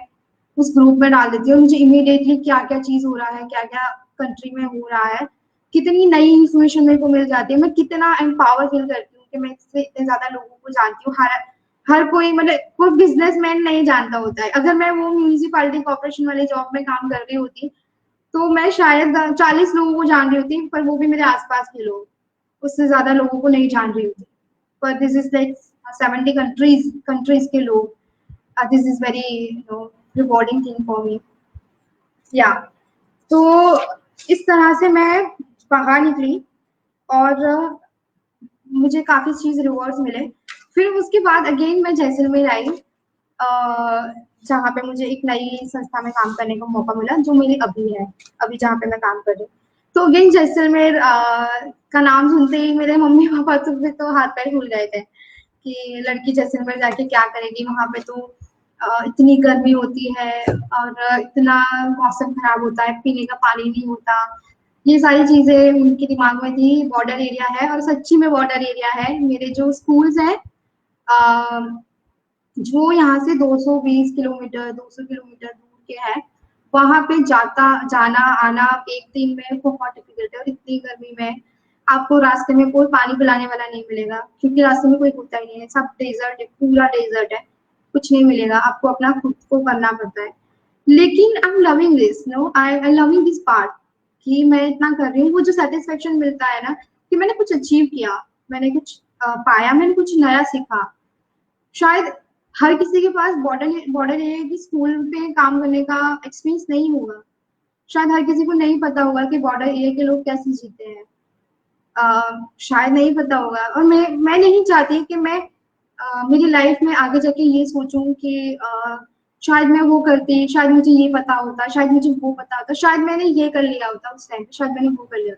उस ग्रुप में डाल देती हूँ। मुझे इमीडिएटली क्या क्या चीज हो रहा है, क्या क्या कंट्री में हो रहा है, कितनी नई इंफॉर्मेशन मेरे को मिल जाती है। मैं कितना एम्पावर फील करती हूँ कि मैं इससे इतने ज्यादा लोगों को जानती हूँ। हर हर कोई मतलब कोई बिजनेसमैन नहीं जानता होता है। अगर मैं वो म्यूनिसिपैलिटी कॉर्पोरेशन वाले जॉब में काम कर रही होती तो मैं शायद 40 लोगों को जान रही होती, पर वो भी मेरे आसपास के लोग, उससे ज्यादा लोगों को नहीं जान रही होती। पर दिस इज लाइक 70 कंट्रीज के लोग। This is very rewarding thing for me. या तो इस तरह से मैं बाहर निकली और मुझे काफी चीज रिवॉर्ड्स मिले। फिर उसके बाद अगेन मैं जैसलमेर आई, जहाँ पे मुझे एक नई संस्था में काम करने का मौका मिला जो मेरी अभी है, अभी जहाँ पे मैं काम कर रही हूँ। तो अगेन जैसलमेर का नाम सुनते ही मेरे मम्मी पापा तो हाथ पैर खुल गए थे कि लड़की जैसलमेर जाके क्या करेगी, वहां पे तो इतनी गर्मी होती है और इतना मौसम खराब होता है, पीने का पानी नहीं होता। ये सारी चीजें उनके दिमाग में थी। बॉर्डर एरिया है और सच्ची में बॉर्डर एरिया है। मेरे जो स्कूल्स हैं जो यहाँ से 220 किलोमीटर 200 किलोमीटर दूर के हैं, वहां पे जाता जाना आना एक दिन में बहुत डिफिकल्ट है। और इतनी गर्मी में आपको रास्ते में कोई पानी पिलाने वाला नहीं मिलेगा, क्योंकि रास्ते में कोई होता ही नहीं है, सब डेजर्ट है, पूरा डेजर्ट है, कुछ नहीं मिलेगा, आपको अपना खुद को करना पड़ता है। लेकिन I am loving this, no I loving this part कि मैं इतना कर रही हूँ। वो जो सेटिस्फेक्शन मिलता है ना कि मैंने कुछ अचीव किया, मैंने कुछ पाया, मैंने कुछ नया सीखा। शायद हर किसी के पास बॉर्डर बॉर्डर एरिया की स्कूल पे काम करने का एक्सपीरियंस नहीं होगा। शायद हर किसी को नहीं पता होगा कि बॉर्डर एरिया के लोग कैसे जीते हैं। शायद नहीं पता होगा। और मैं नहीं चाहती कि मैं मेरी लाइफ में आगे जाके ये सोचूं कि शायद मैं वो करती, शायद मुझे ये पता होता, शायद मुझे वो पता होता, शायद मैंने ये कर लिया होता उस टाइम पे, शायद मैंने वो कर लिया।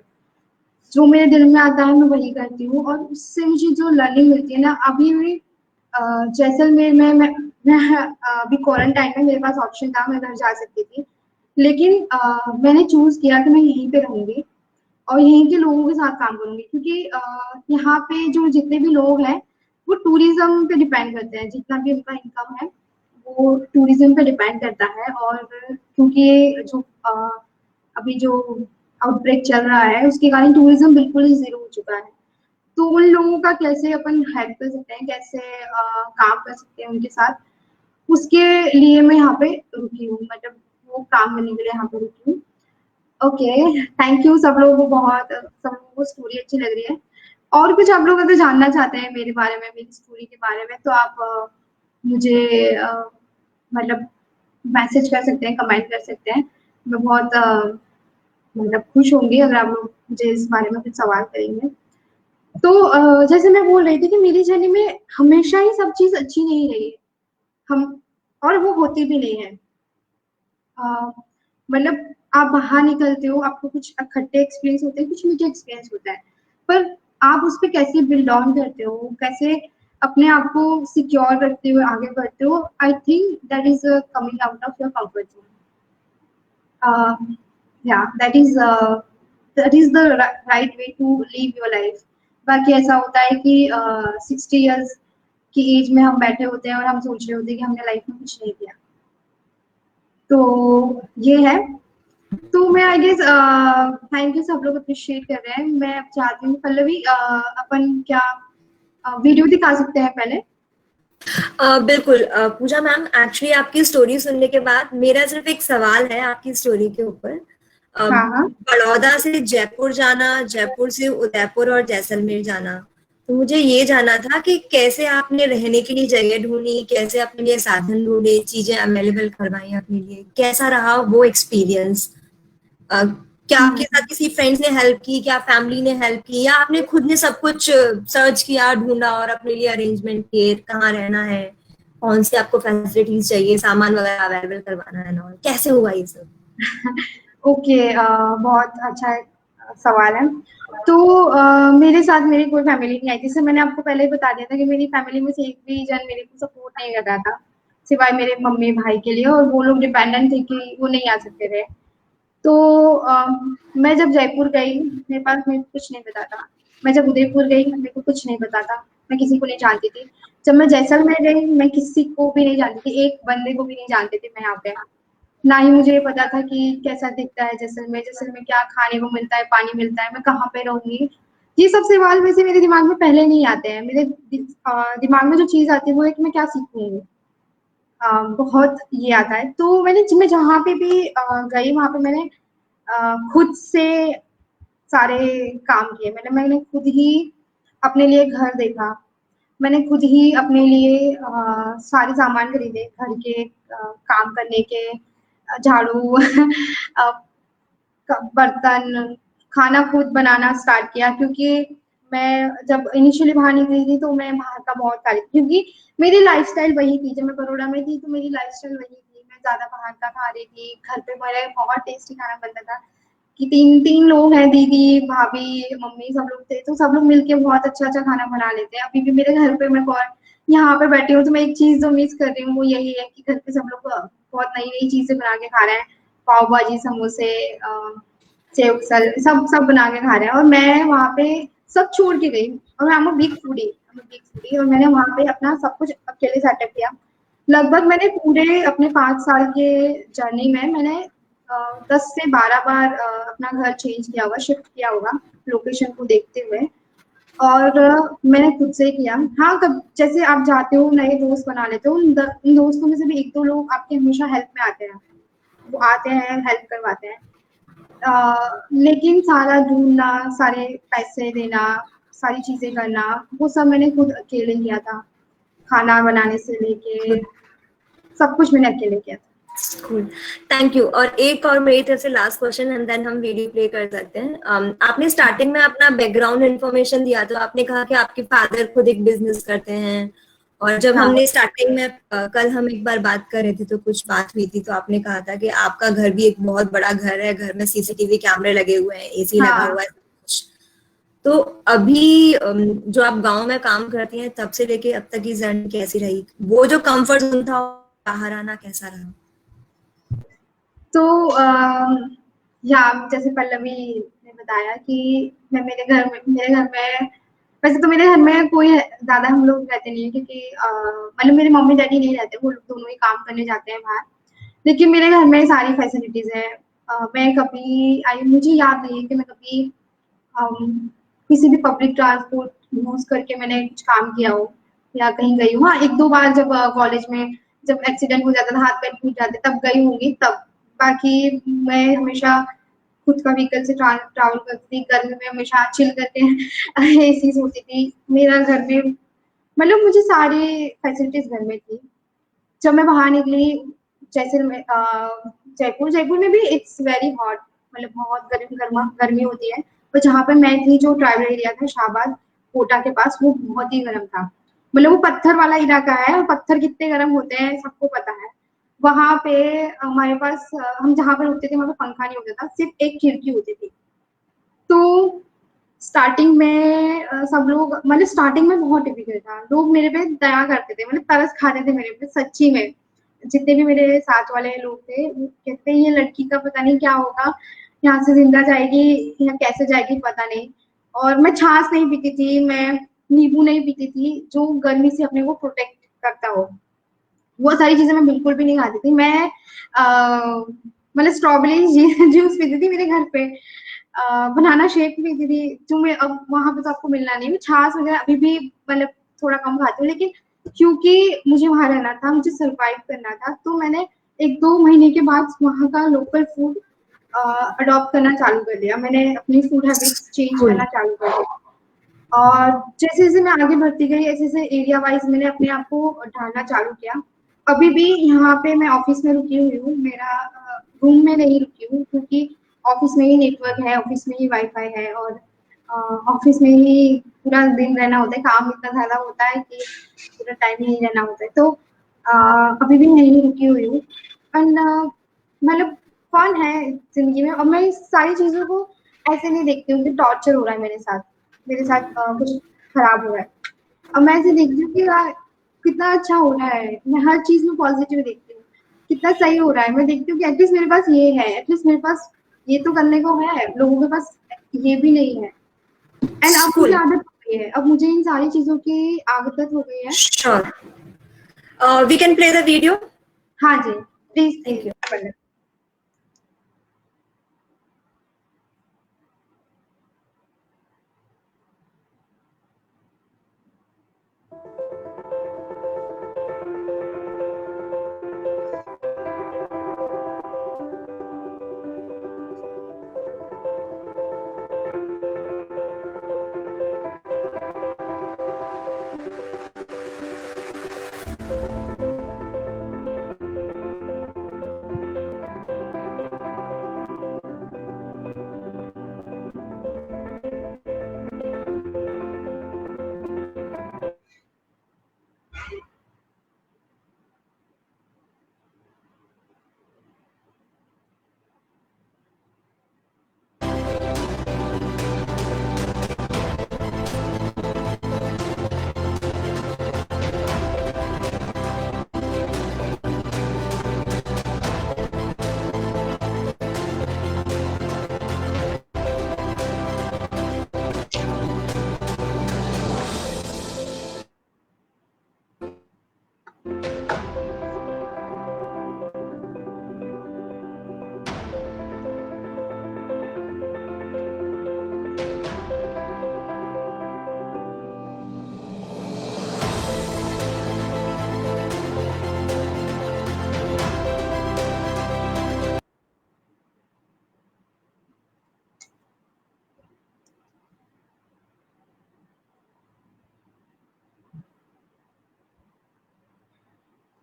जो मेरे दिल में आता है मैं वही करती हूँ। और उससे मुझे जो लर्निंग मिलती है ना, अभी भी जैसलमेर में मैं अभी क्वारंटाइन में मेरे पास ऑप्शन था, मैं घर जा सकती थी। लेकिन मैंने चूज किया कि मैं यहीं पे रहूंगी और यहीं के लोगों के साथ काम करूंगी, क्योंकि यहाँ पे जो जितने भी लोग हैं वो टूरिज्म पे डिपेंड करते हैं। जितना भी उनका इनकम है वो टूरिज्म पे डिपेंड करता है। और क्योंकि ये जो अभी जो आउटब्रेक चल रहा है उसके कारण टूरिज्म बिल्कुल ही जीरो हो चुका है। तो उन लोगों का कैसे अपन हेल्प कर सकते हैं, कैसे काम कर सकते हैं उनके साथ, उसके लिए मैं यहाँ पे रुकी हूँ। मतलब वो काम करने के लिए यहाँ पे रुकी हूँ। Okay, thank you. सब लोगों को स्टोरी अच्छी लग रही है। और कुछ आप लोग अगर जानना चाहते हैं मेरे बारे में, मेरी स्टोरी के बारे में, तो आप मुझे मतलब मैसेज कर सकते हैं, कमेंट कर सकते हैं। मैं बहुत मतलब खुश होंगी अगर आप लोग मुझे इस बारे में कुछ सवाल करेंगे। तो जैसे मैं बोल रही थी कि मेरी जर्नी में हमेशा ही सब चीज अच्छी नहीं रही है। हम और वो होती भी नहीं है। मतलब आप बाहर निकलते हो, आपको कुछ खट्टे एक्सपीरियंस होते हैं, कुछ मीठे एक्सपीरियंस होता है, पर आप उस पर कैसे बिल्ड ऑन करते हो, कैसे अपने आप को सिक्योर रखते हुए आगे बढ़ते हो, I think that is coming out of your comfort zone. या that is the right way to leave your life. बाकी ऐसा होता है कि 60 ईयर्स की एज में हम बैठे होते हैं और हम सोच रहे होते हैं कि हमने लाइफ में कुछ नहीं किया। तो ये है। तो मैं आई गेस थैंक यू, सब लोग अप्रिशिएट कर रहे हैं। मैं अब चाहती हूँ पल्लवी, अपन क्या वीडियो दिखा सकते हैं पहले? बिल्कुल पूजा मैम, एक्चुअली आपकी स्टोरी सुनने के बाद मेरा सिर्फ एक सवाल है आपकी स्टोरी के ऊपर। हाँ हाँ। बड़ौदा से जयपुर जाना, जयपुर से उदयपुर और जैसलमेर जाना, तो मुझे ये जानना था कि कैसे आपने रहने के लिए जगह ढूंढी, कैसे अपने लिए साधन ढूंढे, चीजें अवेलेबल करवाई अपने लिए, कैसा रहा वो एक्सपीरियंस? क्या आपके हम्म। साथ किसी फ्रेंड्स ने हेल्प की, क्या फैमिली ने हेल्प की, या आपने खुद ने सब कुछ सर्च किया, ढूंढा और अपने लिए अरेंजमेंट किए, कहाँ रहना है, कौन सी आपको फैसिलिटीज चाहिए, सामान वगैरह अवेलेबल करवाना है ना, और कैसे हुआ ये सब? ओके, बहुत अच्छा सवाल है। तो मेरे साथ मेरी कोई फैमिली नहीं आई थी। जैसे मैंने आपको पहले ही बता दिया था कि मेरी फैमिली में से एक भी जन मेरे को सपोर्ट नहीं कर रहा था, सिवाय मेरे मम्मी भाई के लिए, और वो लोग डिपेंडेंट थे कि वो नहीं आ सकते थे। तो मैं जब जयपुर गई, मेरे को कुछ नहीं पता था। मैं जब उदयपुर गई, मेरे को कुछ नहीं पता था। मैं किसी को नहीं जानती थी। जब मैं जैसलमेर गई, मैं किसी को भी नहीं जानती थी, एक बंदे को भी नहीं जानती थी मैं यहाँ पे। ना ही मुझे ये पता था कि कैसा दिखता है जैसलमेर, जैसलमेर क्या खाने को मिलता है, पानी मिलता है, मैं कहाँ पे रहूंगी। ये सब सवाल वैसे मेरे दिमाग में पहले नहीं आते हैं। मेरे दिमाग में जो चीज आती है वो है कि मैं क्या सीखूंगी। बहुत ये आता है। तो मैं जहाँ पे भी गई, वहां पे मैंने खुद से सारे काम किए। मैंने खुद ही अपने लिए घर देखा। मैंने खुद ही अपने लिए सारे सामान खरीदे घर के, काम करने के, झाड़ू अ, बर्तन, खाना खुद बनाना स्टार्ट किया। क्योंकि मैं जब इनिशियली बाहर निकली थी तो मैं बाहर का बहुत खा रही थी, क्योंकि मेरी लाइफस्टाइल वही थी। जब मैं बड़ौदा में थी तो मेरी लाइफस्टाइल वही थी, मैं ज्यादा बाहर का खा रही थी। घर पे मेरे बहुत टेस्टी खाना बनता था कि तीन तीन लोग हैं, दीदी भाभी मम्मी सब लोग थे, तो सब लोग मिलके बहुत अच्छा अच्छा खाना बना लेते हैं। अभी भी मेरे घर पे मैं बहुत यहाँ पे बैठी हूँ तो मैं एक चीज जो मिस कर रही हूँ वो यही है कि घर पे सब लोग बहुत नई नई चीजें बना के खा रहे हैं। पाव भाजी, समोसे, सेव सल, सब सब बना के खा रहे हैं, और मैं वहाँ पे सब छोड़ के गई। और मैं बिग फूडी, और मैंने वहाँ पे अपना सब कुछ अकेले सेटअप किया। लगभग मैंने पूरे अपने 5 साल के जर्नी में मैंने 10 से 12 बार अपना घर चेंज किया होगा, शिफ्ट किया होगा, लोकेशन को देखते हुए। और मैंने खुद से किया। हाँ, कब जैसे आप जाते हो नए दोस्त बना लेते हो, उन दोस्तों में से भी एक दो लोग आपके हमेशा हेल्प में आते हैं, वो आते हैं हेल्प करवाते हैं। लेकिन सारा ढूंढना, सारे पैसे देना, सारी चीजें करना, वो सब मैंने खुद अकेले किया था। खाना बनाने से लेके सब कुछ मैंने अकेले किया था। Thank you. और एक और मेरी तरफ से लास्ट क्वेश्चन एंड देन हम वीडियो प्ले कर सकते हैं। आपने स्टार्टिंग में अपना बैकग्राउंड इन्फॉर्मेशन दिया, तो आपने कहा कि आपके फादर खुद एक बिजनेस करते हैं, और जब हाँ हमने स्टार्टिंग में कल हम एक बार बात कर रहे थे तो कुछ बात हुई थी, तो आपने कहा था कि आपका घर भी एक बहुत बड़ा घर है, घर में सीसीटीवी कैमरे लगे हुए हैं, एसी लगा हाँ। हुआ है, कुछ। तो अभी जो आप गांव में काम करती हैं तब से लेके अब तक की जर्नी कैसी रही, वो जो कंफर्ट जोन था बाहर आना कैसा रहा? तो या जैसे पल्लवी ने बताया कि मैं मेरे घर में वैसे तो मेरे घर में कोई ज्यादा हम लोग रहते नहीं है, क्योंकि मतलब मेरे मम्मी डैडी नहीं रहते, वो लोग दोनों ही काम करने जाते हैं बाहर। लेकिन मेरे घर में सारी फैसिलिटीज है। मैं कभी आई मुझे याद नहीं है कि मैं कभी किसी भी पब्लिक ट्रांसपोर्ट यूज करके मैंने कुछ काम किया हो या कहीं गई हूँ। हाँ, एक दो बार जब कॉलेज में जब एक्सीडेंट हो जाता था, हाथ पैर टूट जाते, तब गई होंगी तब। बाकी मैं हमेशा खुद का व्हीकल से ट्रैवल करती थी। गर्मी में हमेशा चिल करके एसी सोती थी। मेरा घर में मतलब मुझे सारी फैसिलिटीज घर में थी। जब मैं बाहर निकली, जैसे मैं जयपुर जयपुर में भी इट्स वेरी हॉट, मतलब बहुत गर्मी होती है। पर जहाँ पे मैं थी, जो ट्राइबल एरिया था शाहबाद कोटा के पास, वो बहुत ही गर्म था। मतलब वो पत्थर वाला इलाका है, और पत्थर कितने गर्म होते हैं सबको पता है। वहां पे हमारे पास हम जहाँ पे रुकते थे वहां पे पंखा नहीं होता था, सिर्फ एक खिड़की होती थी। तो स्टार्टिंग में सब लोग मतलब स्टार्टिंग में बहुत टिपिकल था, लोग मेरे पे दया करते थे, मतलब तरस खाते थे मेरे पे सच्ची में। जितने भी मेरे साथ वाले लोग थे वो कहते हैं ये लड़की का पता नहीं क्या होगा, यहाँ से जिंदा जाएगी या कैसे जाएगी पता नहीं। और मैं छाछ नहीं पीती थी, मैं नींबू नहीं पीती थी जो गर्मी से अपने को प्रोटेक्ट करता हो। वो सारी चीजें मैं बिल्कुल भी नहीं खाती थी। मैं मतलब स्ट्रॉबेरी जूस पीती थी मेरे घर पे, बनाना शेक पीती थी, जो मैं अब वहाँ पे तो आपको मिलना नहीं। मैं छाछ वगैरह अभी भी मतलब थोड़ा कम खाती हूँ, लेकिन क्योंकि मुझे वहाँ रहना था, मुझे सर्वाइव करना था, तो मैंने 1-2 महीने के बाद वहाँ का लोकल फूड अडॉप्ट करना चालू कर दिया। मैंने अपनी फूड हैबिट्स चेंज Cool. करना चालू कर दिया। और जैसे-जैसे मैं आगे बढ़ती गई, ऐसे-ऐसे एरिया वाइज़ मैंने अपने आप को ढालना चालू किया। अभी भी यहाँ पे मैं ऑफ़िस में रुकी हुई हूँ, मेरा रूम में नहीं रुकी हूँ, क्योंकि ऑफ़िस में ही नेटवर्क है, ऑफ़िस में ही वाई-फाई है, और ऑफ़िस में ही पूरा दिन रहना होता है, काम इतना ज़्यादा होता है कि पूरा टाइम यहीं रहना होता है। तो अभी भी यहीं रुकी हुई हूँ, एंड मतलब फन है ज़िंदगी में, और मैं इस सारी चीज़ों को ऐसे नहीं देखती हूँ कि टॉर्चर हो रहा है मेरे साथ कुछ खराब हो रहा है। अब मैं ऐसे देखती हूँ कि यार कितना अच्छा हो रहा है, मैं हर चीज़ में पॉज़िटिव देखती हूँ, कितना सही हो रहा है। मैं देखती हूँ कि एटलीस्ट मेरे पास ये है, एटलीस्ट मेरे पास ये तो करने को है, लोगों के पास ये भी नहीं है। एंड अब मुझे Cool. आदत हो गई है, अब मुझे इन सारी चीज़ों की आदत हो गई है। Sure. We can play the video. हाँ जी, प्लीज़ Thank प्लीज़ you. कर लें।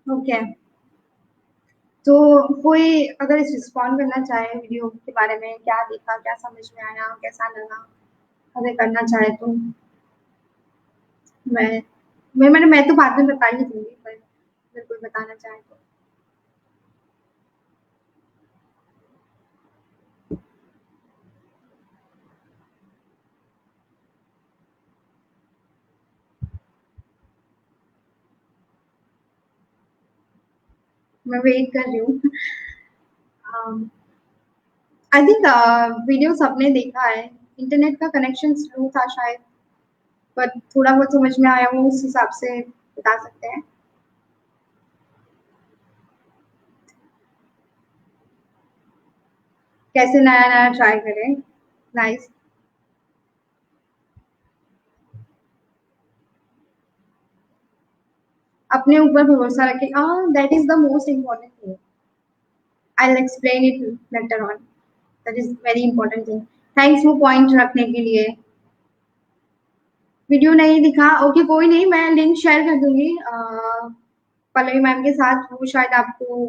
ओके, तो कोई अगर इस रिस्पॉन्ड करना चाहे वीडियो के बारे में, क्या देखा, क्या समझ में आया, कैसा लगा, अगर करना चाहे तो मैं मैं तो बाद में बता ही दूँगी, पर अगर कोई बताना चाहे तो। मैं वेट कर रही हूँ। आई थिंक वीडियो सबने देखा है, इंटरनेट का कनेक्शन स्लो था शायद, बट थोड़ा बहुत समझ में आया वो उस हिसाब से बता सकते हैं। कैसे नया-नया ट्राई करें, नाइस। अपने ऊपर भरोसा रखें, that is the most important thing. I will explain it later on, that is very important thing. Thanks वो पॉइंट रखने के लिए। वीडियो नहीं दिखा, ओके कोई नहीं, मैं लिंक शेयर कर दूँगी पल्लवी मैम के साथ, वो शायद आपको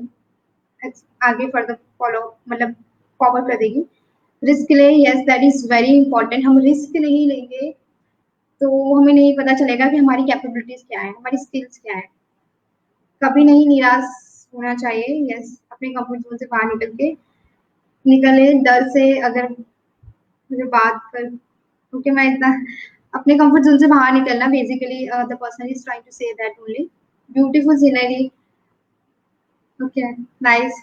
आगे फर्दर फॉलो मतलब फॉरवर्ड कर देगी। रिस्क लें, yes that is very important. हम रिस्क नहीं लेंगे, तो हमें नहीं पता चलेगा कि हमारी कैपेबिलिटीज़ क्या है, हमारी स्किल्स क्या है। कभी नहीं निराश होना चाहिए, यस अपने कंफर्ट ज़ोन से बाहर निकले, डर से अगर मुझे बात कर, क्योंकि मैं इतना अपने कंफर्ट ज़ोन से बाहर निकलना, basically the person is trying to say that only. Beautiful scenery, okay, nice,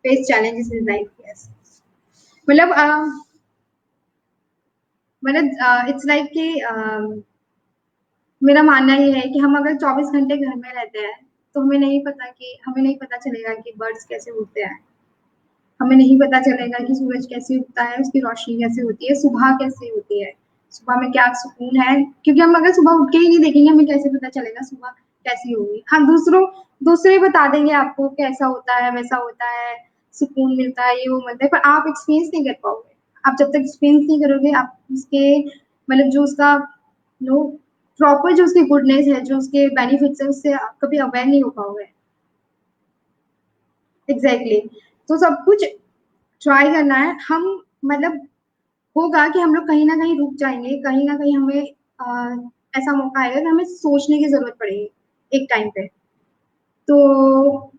face challenges in life, yes. मतलब इट्स लाइक कि मेरा मानना ये है कि हम अगर 24 घंटे घर में रहते हैं, तो हमें नहीं पता चलेगा कि बर्ड्स कैसे उड़ते हैं, हमें नहीं पता चलेगा कि सूरज कैसे उगता है, उसकी रोशनी कैसे होती है, सुबह कैसे होती है, सुबह में क्या सुकून है, क्योंकि हम अगर सुबह उठ के ही नहीं देखेंगे हमें कैसे पता चलेगा सुबह कैसी होगी। हाँ, दूसरे बता देंगे आपको कैसा होता है, वैसा होता है, सुकून मिलता है, ये वो मिलता है, पर आप एक्सपीरियंस नहीं कर पाओगे। आप जब तक एक्सपीरियंस नहीं करोगे, आप उसके मतलब जो उसका नो प्रॉपर जो उसकी गुडनेस है, जो उसके बेनिफिट्स है, उससे आप कभी अवेयर नहीं हो पाओगे। Exactly exactly. तो सब कुछ ट्राई करना है। हम मतलब होगा कि हम लोग कहीं ना कहीं रुक जाएंगे, कहीं ना कहीं हमें ऐसा मौका आएगा कि हमें सोचने की जरूरत पड़ेगी एक टाइम पे। तो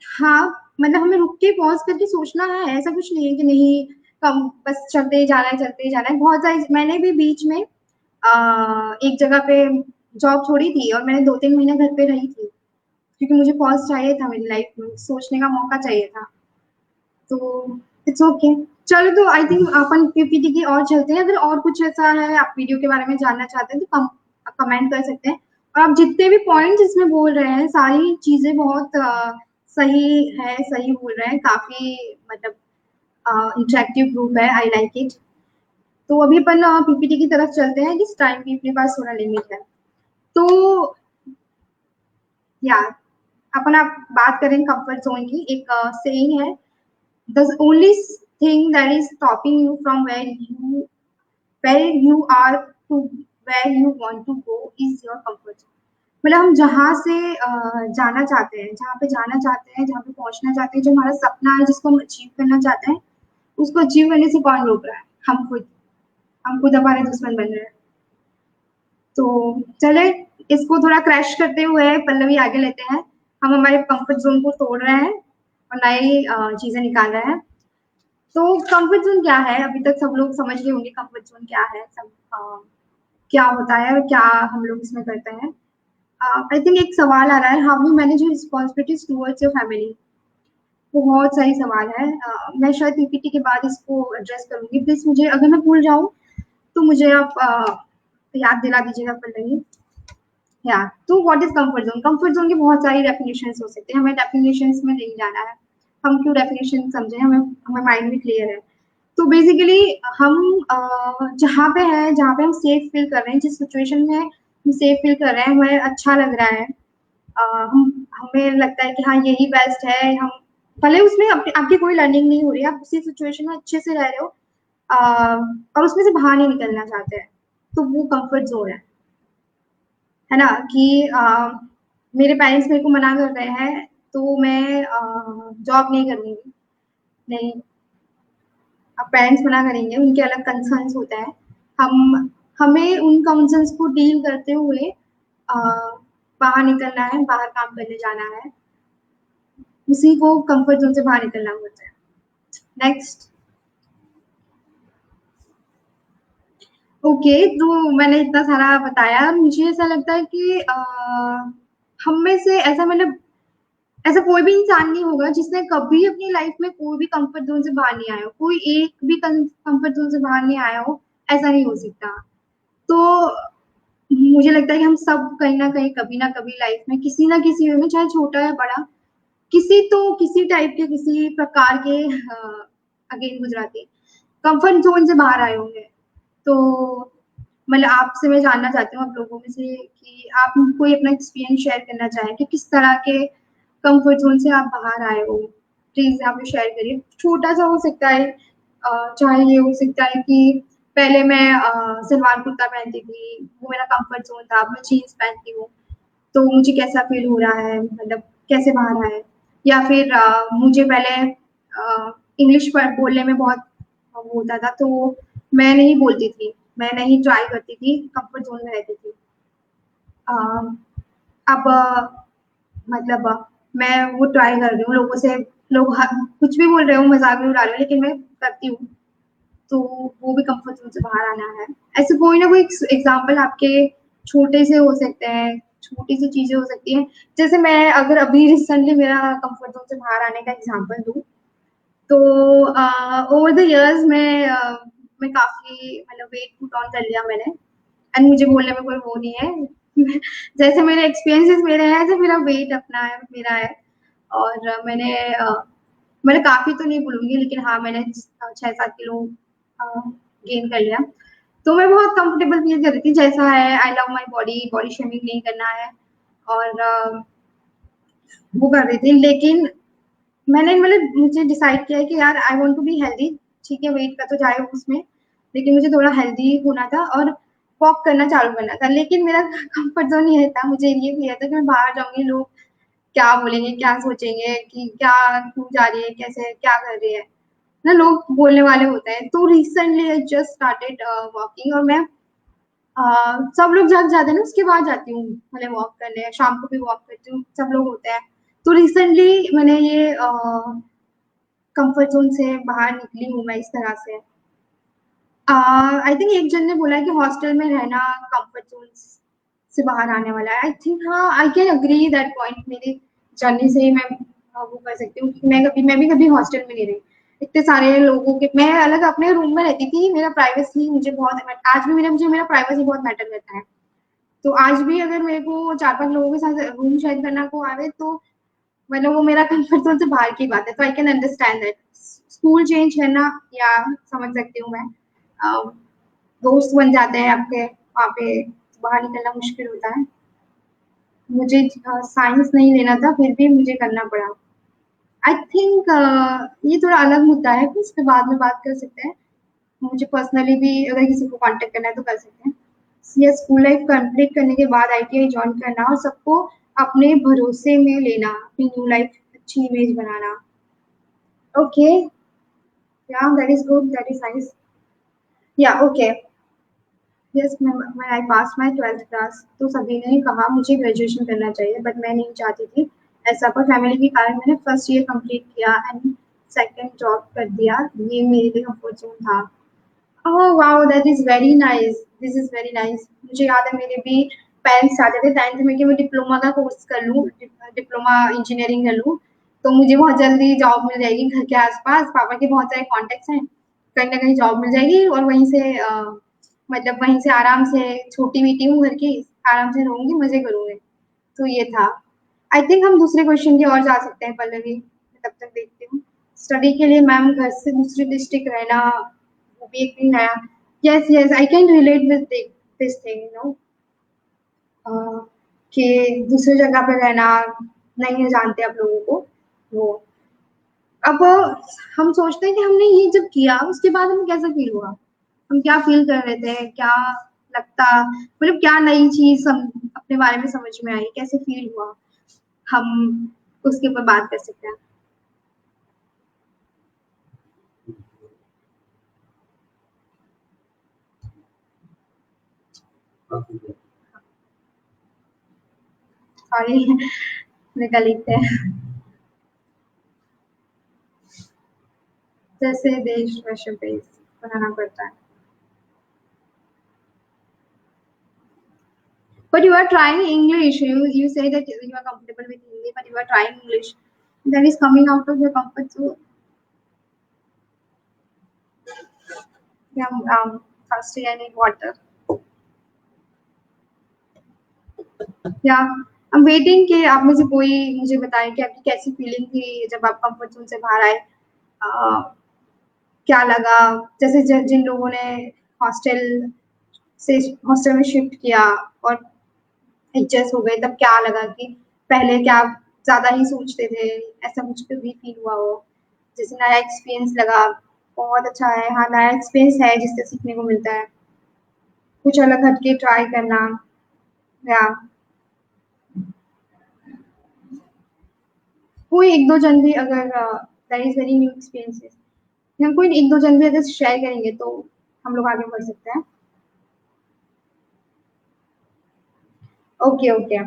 हाँ, मतलब हमें रुक के पॉज करके सोचना है, ऐसा कुछ नहीं है कि नहीं कम बस चलते ही जाना है, चलते ही जाना है। बहुत सारी मैंने भी बीच में एक जगह पे जॉब छोड़ी थी और मैंने 2-3 महीने घर पे रही थी, क्योंकि मुझे पॉज चाहिए था मेरी लाइफ में, सोचने का मौका चाहिए था। तो इट्स ओके। चलो, तो आई थिंक अपन पीपीटी की और चलते हैं। अगर और कुछ ऐसा है आप वीडियो के बारे में जानना चाहते हैं तो कमेंट कर सकते हैं। और आप जितने भी पॉइंट्स इसमें बोल रहे हैं सारी चीजें बहुत सही है, सही बोल रहे हैं, काफी मतलब इंटरेक्टिव ग्रुप है, आई लाइक इट। तो अभी अपन पीपीटी की तरफ चलते हैं, किस टाइम की अपने पास थोड़ा लिमिट है। तो या अपन आप बात करें कंफर्ट जोन की, एक सेइंग है, the only thing that is stopping you from where you are to where you want to go is your comfort zone। मतलब हम जहाँ से जाना चाहते हैं, जहाँ पे जाना चाहते हैं, जहाँ पे पहुंचना चाहते हैं, जो हमारा सपना है जिसको हम अचीव करना चाहते हैं, उसको अचीव करने से कौन रोक रहा है? हम खुद हमारे दुश्मन बन रहे हैं। तो चले, इसको थोड़ा क्रैश करते हुए पल्लवी आगे लेते हैं। हम हमारे कंफर्ट जोन को तोड़ रहे हैं और नई चीजें निकाल रहे हैं। तो कंफर्ट जोन क्या है? अभी तक सब लोग समझ गए होंगे कंफर्ट जोन क्या है, सब क्या होता है और क्या हम लोग इसमें करते हैं। आई थिंक एक सवाल आ रहा है, how you manage your responsibilities towards your family. बहुत सही सवाल है। मैं शायद पीपीटी के बाद इसको एड्रेस करूंगी। प्लीज मुझे, अगर मैं भूल जाऊं तो मुझे आप याद दिला दीजिएगा पल्लवी। या तो what is comfort zone? Comfort zone की बहुत सारी डेफिनेशंस हो सकते हैं, हमें डेफिनेशंस में नहीं जाना है। हम क्यों डेफिनेशन समझे, हमें हमें माइंड में क्लियर है। तो बेसिकली हम जहाँ पे है, जहाँ पे हम सेफ फील कर रहे हैं, जिस सिचुएशन में हम सेफ फील कर रहे हैं, हमें अच्छा लग रहा है, हम हमें लगता है कि हाँ यही बेस्ट है। हम भले उसमें आपकी कोई लर्निंग नहीं हो रही है, आप उसी सिचुएशन में अच्छे से रह रहे हो, और उसमें से बाहर नहीं निकलना चाहते हैं, तो वो कंफर्ट जोन है ना। कि मेरे पेरेंट्स मेरे को मना कर रहे हैं तो मैं जॉब नहीं करूंगी। नहीं, अब पेरेंट्स मना करेंगे, उनके अलग कंसर्न्स होता है। हम हमें उन कंसर्न्स को डील करते हुए बाहर निकलना है, बाहर काम करने जाना है, उसी को कंफर्ट जोन से बाहर निकलना होता है। नेक्स्ट। ओके, तो मैंने इतना सारा बताया। मुझे ऐसा लगता है कि हम में से ऐसा मतलब ऐसा कोई भी इंसान नहीं होगा जिसने कभी अपनी लाइफ में कोई भी कंफर्ट जोन से बाहर नहीं आया हो, कोई एक भी कंफर्ट जोन से बाहर नहीं आया हो, ऐसा नहीं हो सकता। तो मुझे लगता है कि हम सब कहीं ना कहीं कभी ना कभी लाइफ में किसी ना किसी वे में, चाहे छोटा या बड़ा, किसी टाइप के, किसी प्रकार के अगेन गुजराती कंफर्ट जोन से बाहर आए होंगे। तो मतलब आपसे मैं जानना चाहती हूँ, आप लोगों में से, कि आप कोई अपना एक्सपीरियंस शेयर करना चाहें कि किस तरह के कंफर्ट जोन से आप बाहर आए हो। प्लीज आप शेयर करिए, छोटा सा हो सकता है। चाहे ये हो सकता है कि पहले मैं सलवार कुर्ता पहनती थी, वो मेरा कंफर्ट जोन था, अब मैं जीन्स पहनती हूँ, तो मुझे कैसा फील हो रहा है, मतलब कैसे बाहर आए। या फिर मुझे पहले इंग्लिश पर बोलने में बहुत वो होता था, तो मैं नहीं बोलती थी, मैं नहीं ट्राई करती थी, कंफर्ट जोन में रहती थी। अ, अब मतलब मैं वो ट्राई कर रही हूँ, लोगों से लोग कुछ भी बोल रहे हो, मजाक भी उड़ा रहे हो, लेकिन मैं करती हूँ। तो वो भी कंफर्ट जोन से बाहर आना है। ऐसे कोई ना कोई एग्जाम्पल आपके छोटे से हो सकते हैं, छोटी सी चीजें हो सकती हैं। जैसे मैं अगर अभी रिसेंटली मेरा कंफर्ट जोन से बाहर आने का एग्जाम्पल दूं, तो ओवर द इयर्स मैं काफी मतलब वेट पुट ऑन कर लिया मैंने, एंड मुझे बोलने में कोई वो नहीं है। जैसे मेरे एक्सपीरियंसेस मेरे हैं, जो मेरा वेट अपना है मेरा है, और मैंने काफ़ी तो नहीं बोलूँगी, लेकिन हाँ, मैंने 6-7 किलो गेन कर लिया। तो मैं बहुत कंफर्टेबल फ़ील कर रही थी, जैसा है, I love my body, body shaming नहीं करना है, और वो कर रही थी। लेकिन मैंने मतलब मुझे डिसाइड किया है कि यार I want to be healthy, ठीक है, वेट का तो जाए उसमें, लेकिन मुझे थोड़ा हेल्दी होना था और वॉक करना चालू करना था। लेकिन मेरा कंफर्ट ज़ोन ये था, मुझे ये भी था कि मैं बाहर जाऊँगी, लोग क्या बोलेंगे, क्या सोचेंगे कि क्या क्यों जा रही है, कैसे क्या कर रही है? ना, लोग बोलने वाले होते हैं। तो recently I just started walking, और मैं सब लोग जब जाते हैं ना उसके बाद जाती हूँ मतलब वॉक करने, शाम को भी वॉक करती हूँ, सब लोग होते हैं। तो रिसेंटली मैंने ये कंफर्ट ज़ोन से बाहर निकली हूँ मैं इस तरह से। आई थिंक एक जन ने बोला है कि हॉस्टल में रहना कंफर्ट ज़ोन से बाहर आने वाला है। आई थिंक हाँ, I can agree that point. मेरी जर्नी से ही मैं वो कर सकती हूँ कि मैं भी कभी हॉस्टल में नहीं रही। इतने सारे लोगों के, मैं अलग अपने रूम में रहती थी, मेरा प्राइवेसी मुझे बहुत, आज भी मेरा प्राइवेसी बहुत मैटर करता है। तो आज भी अगर मेरे को 4-5 लोगों के साथ रूम शेयर करना को आवे, तो मतलब वो मेरा कंफर्ट ज़ोन से बाहर की बात है। तो I can understand that. School change करना, या समझ सकती हूँ मैं। अ, दोस्त बन जाते हैं आपके, वहाँ पे बाहर निकलना मुश्किल होता है। मुझे साइंस नहीं लेना था, फिर भी मुझे करना पड़ा। आई थिंक ये थोड़ा अलग मुद्दा है, फिर इसके बाद में बात कर सकते हैं। मुझे पर्सनली भी अगर किसी को कॉन्टेक्ट करना है तो कर सकते हैं। ये स्कूल लाइफ कंप्लीट करने के बाद आईटीआई जॉइन करना और सबको अपने भरोसे में लेना, अपनी न्यू लाइफ अच्छी इमेज बनाना। ओके, या that is good, that is nice. या ओके, यस, मैं आई पास माय 12th क्लास, तो सभी ने कहा मुझे ग्रेजुएशन करना चाहिए, बट मैं नहीं चाहती थी ऐसा। पर फैमिली के कारण मैंने फर्स्ट ईयर कंप्लीट किया एंड सेकंड जॉब कर दिया। ये मेरे लिए कंफर्ट जोन था। Oh wow, that is very nice, this is very nice. मुझे याद है मेरे भी पेरेंट्स चाहते थे 10th में कि मैं डिप्लोमा का कोर्स कर लूँ, डिप्लोमा इंजीनियरिंग कर लूँ, तो मुझे बहुत जल्दी जॉब मिल जाएगी घर के आसपास, पापा के बहुत सारे कॉन्टेक्ट्स हैं, कहीं ना कहीं जॉब मिल जाएगी, और वहीं से मतलब वहीं से आराम से, छोटी बेटी हूँ घर की, आराम से रहूंगी, मजे करूंगी। तो ये था। आई थिंक हम दूसरे क्वेश्चन की ओर जा सकते हैं पल्लवी, मैं तब तक देखती हूँ। स्टडी के लिए मैम घर से दूसरी डिस्ट्रिक्ट रहना, वो भी एक दिन नया। Yes yes, I can relate with this thing, you know, कि दूसरी जगह पे रहना, नहीं जानते आप लोगों को। वो अब हम सोचते हैं कि हमने ये जब किया उसके बाद हमें कैसा फील हुआ, हम क्या फील कर रहे थे, क्या लगता, मतलब क्या नई चीज हम अपने बारे में समझ में आई, कैसे फील हुआ, हम उसके ऊपर बात कर सकते हैं। सॉरी, निकल लेते हैं। जैसे देश वैसे देश बनाना पड़ता है। But you are trying English. You say that you are comfortable with Hindi, but you are trying English. That is coming out of your comfort zone. Yeah, thirsty, I need water. या I'm waiting कि आप में से कोई मुझे बताएं कि आपकी कैसी फीलिंग थी जब आप कंफर्ट जोन से बाहर आए। क्या लगा, जैसे जिन लोगों ने हॉस्टल से हॉस्टल में शिफ्ट किया और एडजस्ट हो गए, तब क्या लगा कि पहले क्या आप ज्यादा ही सोचते थे, ऐसा कुछ कभी फील हुआ हो, जैसे नया एक्सपीरियंस लगा। बहुत अच्छा है, हाँ, नया एक्सपीरियंस है जिससे सीखने को मिलता है, कुछ अलग हटके ट्राई करना। या कोई एक दो जन भी अगर, that is very new experiences, हम कोई एक दो जन भी अगर शेयर करेंगे तो हम लोग आगे बढ़ सकते हैं। ओके ओके,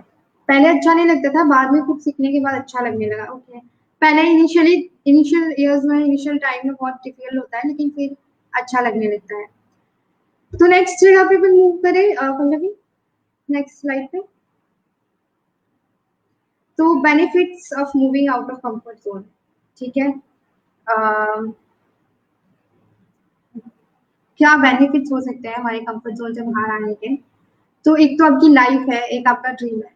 पहले अच्छा नहीं लगता था, बाद में कुछ सीखने के बाद अच्छा लगने लगा। ओके, पहले इनिशियल ईयर्स में, इनिशियल टाइम में बहुत डिफिकल्ट होता है, लेकिन फिर अच्छा लगने लगता है। तो नेक्स्ट जगह पे मूव करें पल्लवी, नेक्स्ट स्लाइड पे। तो benefits of moving out of comfort zone, ठीक है। अ, क्या बेनिफिट्स हो सकते हैं हमारे कंफर्ट जोन से बाहर आने के। तो एक तो आपकी लाइफ है, एक आपका ड्रीम है,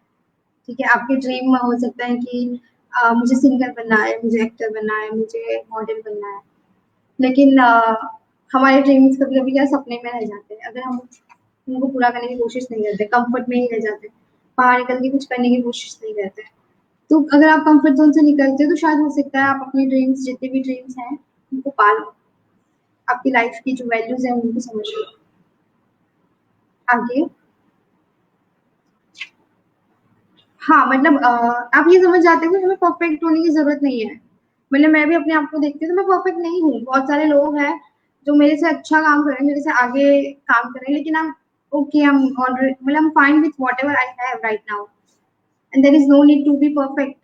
ठीक है? आपके ड्रीम हो सकता है कि मुझे सिंगर बनना है, मुझे एक्टर बनना है, मुझे मॉडल बनना है। लेकिन हमारे ड्रीम्स कभी-कभी क्या सपने में रह जाते हैं, अगर हम उनको पूरा करने की कोशिश नहीं करते, कम्फर्ट में ही रह जाते हैं, बाहर निकल के कुछ करने की कोशिश नहीं करते। तो अगर आप कम्फर्ट ज़ोन से निकलते हो तो शायद हो सकता है आप अपने ड्रीम्स जितने भी ड्रीम्स हैं, उनको पा लो। आपकी लाइफ की जो वैल्यूज़ हैं उनको समझ लो। आगे हाँ, मतलब आप ये समझ जाते हो कि हमें परफेक्ट होने की ज़रूरत नहीं है। मतलब मैं भी अपने आप को देखती हूँ तो मैं परफेक्ट नहीं हूँ। बहुत सारे लोग हैं जो मेरे से अच्छा काम कर रहे हैं, मेरे से आगे काम कर रहे हैं, लेकिन आई एम ऑलरेडी मतलब I am fine with whatever I have right now and there is no need to be perfect.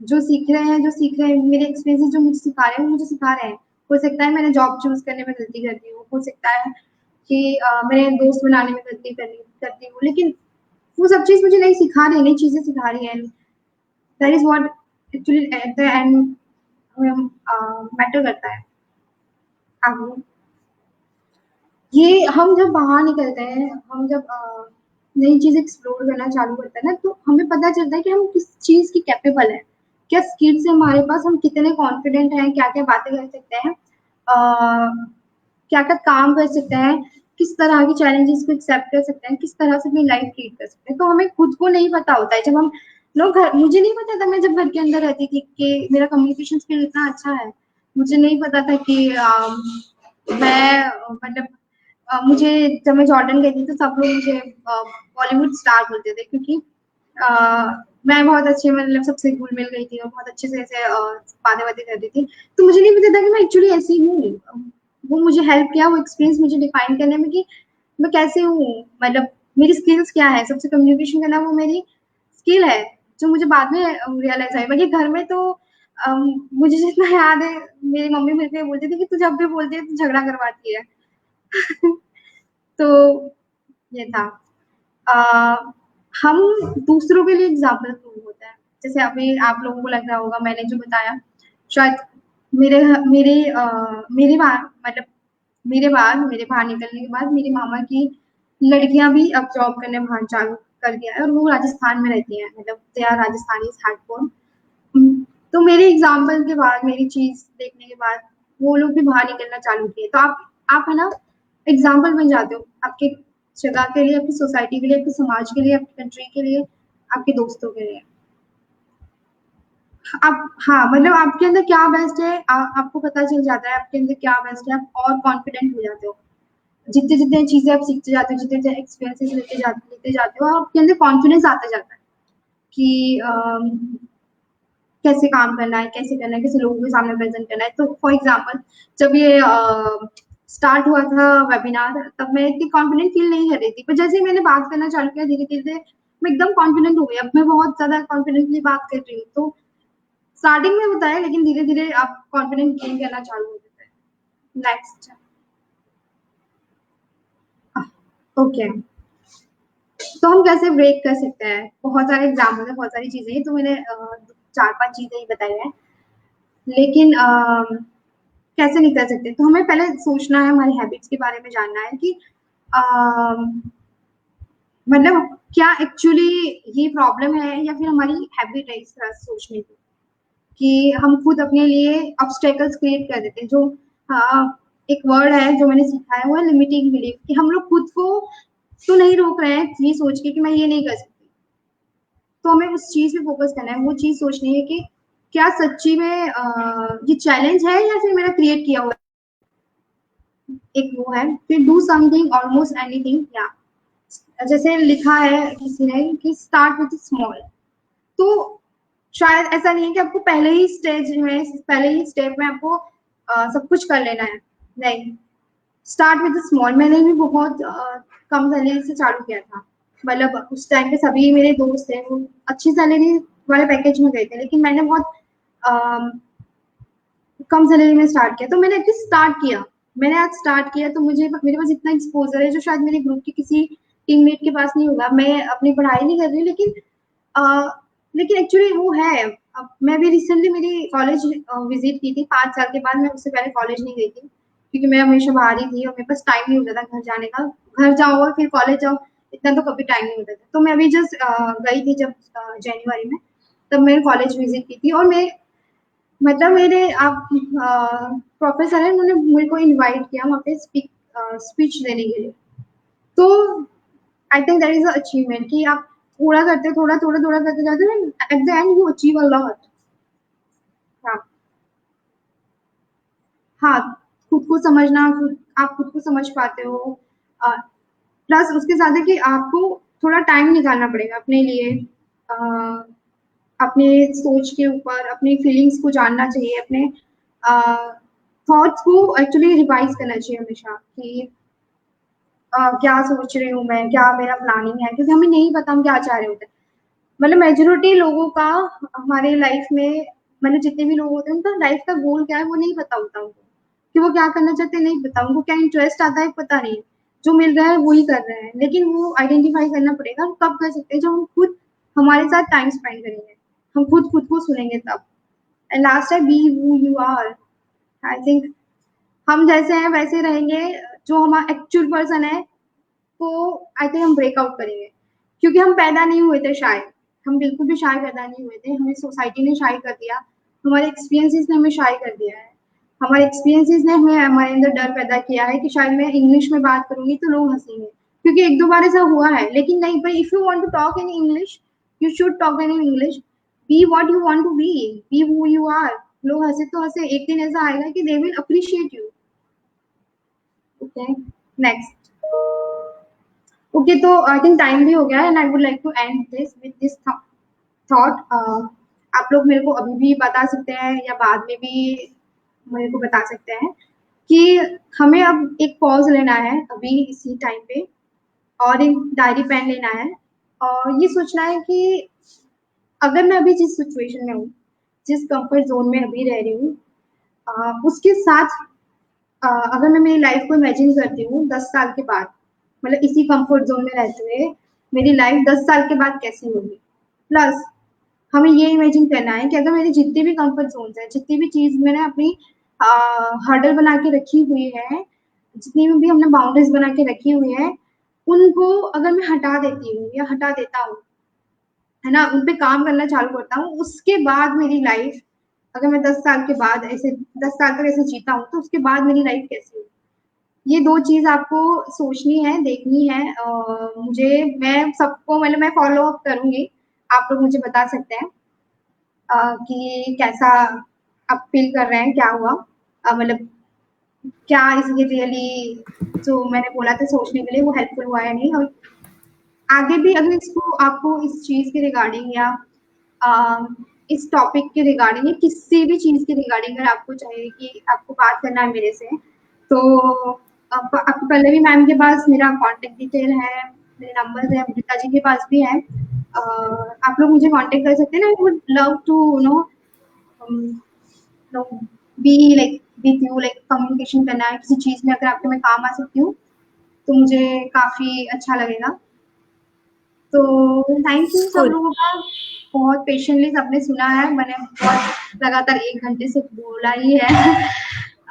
जो सीख रहे हैं, मेरे एक्सपीरियंसेस जो मुझे सिखा रहे हैं, वो मुझे सिखा रहे हैं। हो सकता है मैंने जॉब चूज़ करने में गलती कर दी हो सकता है कि मैंने दोस्त बनाने में गलती करती हूँ, लेकिन वो सब चीज़ मुझे नई सिखा रही है, नई चीज़ें सिखा रही है। That is what actually at the end matter करता है। आगे ये हम जब बाहर निकलते हैं, हम जब नई चीज़ एक्सप्लोर करना चालू करते हैं ना, तो हमें पता चलता है कि हम किस चीज़ की कैपेबल हैं, क्या स्किल्स है हमारे पास, हम कितने कॉन्फिडेंट हैं, क्या-क्या बातें कर सकते हैं, क्या-क्या काम कर सकते हैं, किस तरह की चैलेंजेस को एक्सेप्ट कर सकते हैं, किस तरह से अपनी लाइफ लीड कर सकते हैं। तो हमें खुद को नहीं पता होता है जब हम लोग घर मुझे नहीं पता था मैं जब घर के अंदर रहती थी कि मेरा कम्युनिकेशन स्किल इतना अच्छा है। मुझे नहीं पता था कि मैं मतलब मुझे जब मैं जॉर्डन गई थी तो सब लोग मुझे बॉलीवुड स्टार बोलते थे क्योंकि अ, मैं बहुत अच्छे मतलब सबसे घुल-मिल गई थी और बहुत अच्छे से ऐसे बातें-वातें करती थी। तो मुझे नहीं पता था कि मैं एक्चुअली ऐसी हूँ। वो मुझे हेल्प किया वो एक्सपीरियंस मुझे डिफाइन करने में कि मैं कैसे हूँ, मतलब मेरी स्किल्स क्या है। सबसे कम्युनिकेशन करना वो मेरी स्किल है, जो मुझे बाद में रियलाइज़ आई। बाकी घर में तो मुझे जितना याद है मेरी मम्मी मेरे से बोलती थी कि तू जब भी बोलती है तू झगड़ा करवाती है। तो ये था। अ, हम दूसरों के लिए एग्ज़ाम्पल प्रूव होते हैं। जैसे अभी आप लोगों को लग रहा होगा मैंने जो बताया, शायद मेरे बाद मतलब मेरे बाहर निकलने के बाद मेरी मामा की लड़कियाँ भी अब जॉब करने बाहर चालू कर दिया है और वो राजस्थान में रहती हैं, मतलब दे आर राजस्थानीज़ हार्डकोर। तो मेरे एग्ज़ाम्पल के बाद, मेरी चीज़ देखने के बाद वो लोग भी बाहर निकलना चालू किए। तो आप है ना एग्ज़ाम्पल बन जाते हो आपके जगह के लिए, आपकी सोसाइटी के लिए, आपके समाज के लिए, आपकी कंट्री के लिए, आपके दोस्तों के लिए। आप हाँ, मतलब आपके अंदर क्या बेस्ट है आपको पता चल जाता है आपके अंदर क्या बेस्ट है, आप और कॉन्फिडेंट हो जाते हो। जितने-जितने चीज़ें आप सीखते जाते हो, जितने-जितने एक्सपीरियंसेस लेते जाते हो, आपके अंदर कॉन्फिडेंस आता जाता है कि कैसे काम करना है, कैसे करना है, कैसे लोगों के सामने प्रेज़ेंट करना है। तो फॉर एग्ज़ाम्पल जब ये स्टार्ट हुआ था वेबिनार तब मैं इतनी कॉन्फिडेंट फ़ील नहीं कर रही थी। पर जैसे ही मैंने बात करना चालू किया धीरे-धीरे मैं एकदम कॉन्फिडेंट हो गई। अब मैं बहुत ज़्यादा कॉन्फिडेंटली बात कर रही हूँ। तो स्टार्टिंग में होता है लेकिन धीरे-धीरे आप कॉन्फिडेंस गेन करना चालू हो जाता है। Next okay. तो हम कैसे ब्रेक कर सकते हैं? बहुत सारे एग्ज़ाम्पल हैं, बहुत सारी चीज़ें हैं, तो मैंने 4-5 चीज़ें ही बताई हैं। लेकिन कैसे नहीं कर सकते? तो हमें पहले सोचना है, हमारी हैबिट्स के बारे में जानना है कि अ, मतलब क्या एक्चुअली ये प्रॉब्लम है या फिर हमारी हैबिट है इस तरह से सोचने की, कि हम खुद अपने लिए ऑब्स्टेकल्स क्रिएट कर देते हैं। जो एक वर्ड है जो मैंने सीखा है वो है लिमिटिंग बिलीफ कि हम लोग खुद को तो नहीं रोक रहे हैं ये सोच के कि मैं ये नहीं कर सकती। तो हमें उस चीज़ पे फ़ोकस करना है, वो चीज़ सोचनी है कि क्या सच्ची में ये चैलेंज है या फिर मेरा क्रिएट किया हुआ एक वो है। फिर डू समथिंग ऑलमोस्ट एनीथिंग या जैसे लिखा है किसी ने कि स्टार्ट विथ स्मॉल। तो शायद ऐसा नहीं है कि आपको पहले ही स्टेप में आपको सब कुछ कर लेना है। नहीं, स्टार्ट विद स्मॉल। मैंने भी बहुत कम सैलरी से चालू किया था। मतलब उस टाइम पे सभी मेरे दोस्त थे वो अच्छी सैलरी वाले पैकेज में गए थे, लेकिन मैंने बहुत अ, कम सैलरी में स्टार्ट किया। तो मैंने एटलीस्ट स्टार्ट किया। मैंने आज स्टार्ट किया तो मुझे मेरे पास इतना एक्सपोज़र है जो शायद मेरे ग्रुप के किसी टीममेट के पास नहीं होगा। मैं अपनी पढ़ाई नहीं कर रही हूँ अ, लेकिन एक्चुअली वो है। अब मैं भी रिसेंटली मेरी कॉलेज विज़िट की थी 5 साल के बाद। मैं उससे पहले कॉलेज नहीं गई थी, क्योंकि मैं हमेशा बाहर ही थी और मेरे पास टाइम नहीं होता था घर जाने का। घर जाओ और फिर कॉलेज जाओ, इतना तो कभी टाइम नहीं होता था। तो मैं अभी जस्ट गई थी जब जनवरी में, तब मैंने कॉलेज विजिट की थी, और मैं मतलब मेरे आप प्रोफेसर है, उन्होंने मेरे को इनवाइट किया वहाँ पे स्पीच देने के लिए। तो I think that is a achievement कि आप थोड़ा करते, थोड़ा थोड़ा थोड़ा करते जाते हैं, at the end you achieve a lot. हाँ, हाँ, खुद को समझना, आप खुद को समझ पाते हो। प्लस उसके साथ है कि आपको थोड़ा टाइम निकालना पड़ेगा अपने लिए, अ, अपने सोच के ऊपर, अपनी फीलिंग्स को जानना चाहिए, अपने थॉट्स को एक्चुअली रिवाइज करना चाहिए हमेशा कि क्या सोच रही हूँ मैं, क्या मेरा प्लानिंग है, क्योंकि हमें नहीं पता हम क्या चाह रहे होते हैं। मतलब मेजोरिटी लोगों का हमारे लाइफ में, मतलब जितने भी लोग होते हैं उनका लाइफ का गोल क्या है वो नहीं पता होता उनको, कि वो क्या करना चाहते हैं नहीं पता उनको, क्या इंटरेस्ट आता है पता नहीं, जो मिल रहा है वही कर रहे हैं। लेकिन वो आइडेंटिफाई करना पड़ेगा, हम कब कर सकते हैं, जब हम खुद हमारे साथ टाइम स्पेंड करेंगे, हम खुद को सुनेंगे तब। एंड लास्ट है be who you are. I think हम जैसे हैं वैसे रहेंगे, जो हमारा एक्चुअल पर्सन है तो आई थिंक हम ब्रेकआउट करेंगे, क्योंकि हम पैदा नहीं हुए थे शाय, हम बिल्कुल भी शाय पैदा नहीं हुए थे, हमें सोसाइटी ने शाय कर दिया, हमारे एक्सपीरियंसेस ने हमें शाय कर दिया है। हमारे एक्सपीरियंसेस ने हमें हमारे अंदर डर पैदा किया है कि शायद मैं इंग्लिश में बात करूंगी तो लोग हंसेंगे, क्योंकि एक दो बार ऐसा हुआ है। लेकिन नहीं, पर if you want to talk in English, you should talk in English, be what you want to be who you are. लोग हंसे तो हंसे, एक दिन ऐसा आएगा कि they will appreciate you. Okay, next. Okay, तो आई थिंक टाइम भी हो गया है, and I would like to end this with this thought. आप लोग मेरे को अभी भी बता सकते हैं या बाद में भी मेरे को बता सकते हैं कि हमें अब एक पॉज लेना है अभी इसी टाइम पे, और एक डायरी पेन लेना है, और ये सोचना है कि अगर मैं अभी जिस सिचुएशन में हूँ, जिस कंफर्ट जोन में अभी रह रही हूँ, उसके साथ अगर मैं मेरी लाइफ को इमेजिन करती हूँ 10 साल के बाद, मतलब इसी कंफर्ट जोन में रहते हुए मेरी लाइफ 10 साल के बाद कैसी होगी। प्लस हमें ये इमेजिन करना है कि अगर मेरी जितनी भी कंफर्ट जोन है, जितनी भी चीज मैंने अपनी हर्डल बना के रखी हुई है, जितनी भी हमने बाउंड्रीज बना के रखी हुई है, उनको अगर मैं हटा देती हूँ या हटा देता हूँ, है ना, उन पे काम करना चालू करता हूँ, उसके बाद मेरी लाइफ, अगर मैं 10 साल के बाद ऐसे 10 साल तक ऐसे जीता हूँ तो उसके बाद मेरी लाइफ कैसी होगी। ये दो चीज आपको सोचनी है, देखनी है। मुझे, मैं सबको, मतलब मैं फॉलो अप करूंगी, आप लोग मुझे बता सकते हैं कि कैसा आप फील कर रहे हैं, क्या हुआ, मतलब क्या इसके रियली जो मैंने बोला था सोचने के लिए वो हेल्पफुल हुआ या नहीं। और आगे भी अगर इसको आपको इस चीज के रिगार्डिंग या इस टॉपिक के रिगार्डिंग या किसी भी चीज के रिगार्डिंग अगर आपको चाहिए कि आपको बात करना है मेरे से, तो आपको पहले भी मैम के पास मेरा कांटेक्ट डिटेल है, मेरे नंबर है, अमृता जी के पास भी है, आप लोग मुझे कांटेक्ट कर सकते हैं ना। I would love to no no be like with you, like communication करना है किसी चीज में, अगर आपके मैं काम आ सकती हूँ तो मुझे काफी अच्छा लगेगा। तो थैंक यू सब Cool. लोगों का, बहुत पेशेंटली सबने सुना है, मैंने बहुत लगातार 1 घंटे से बोला ही है।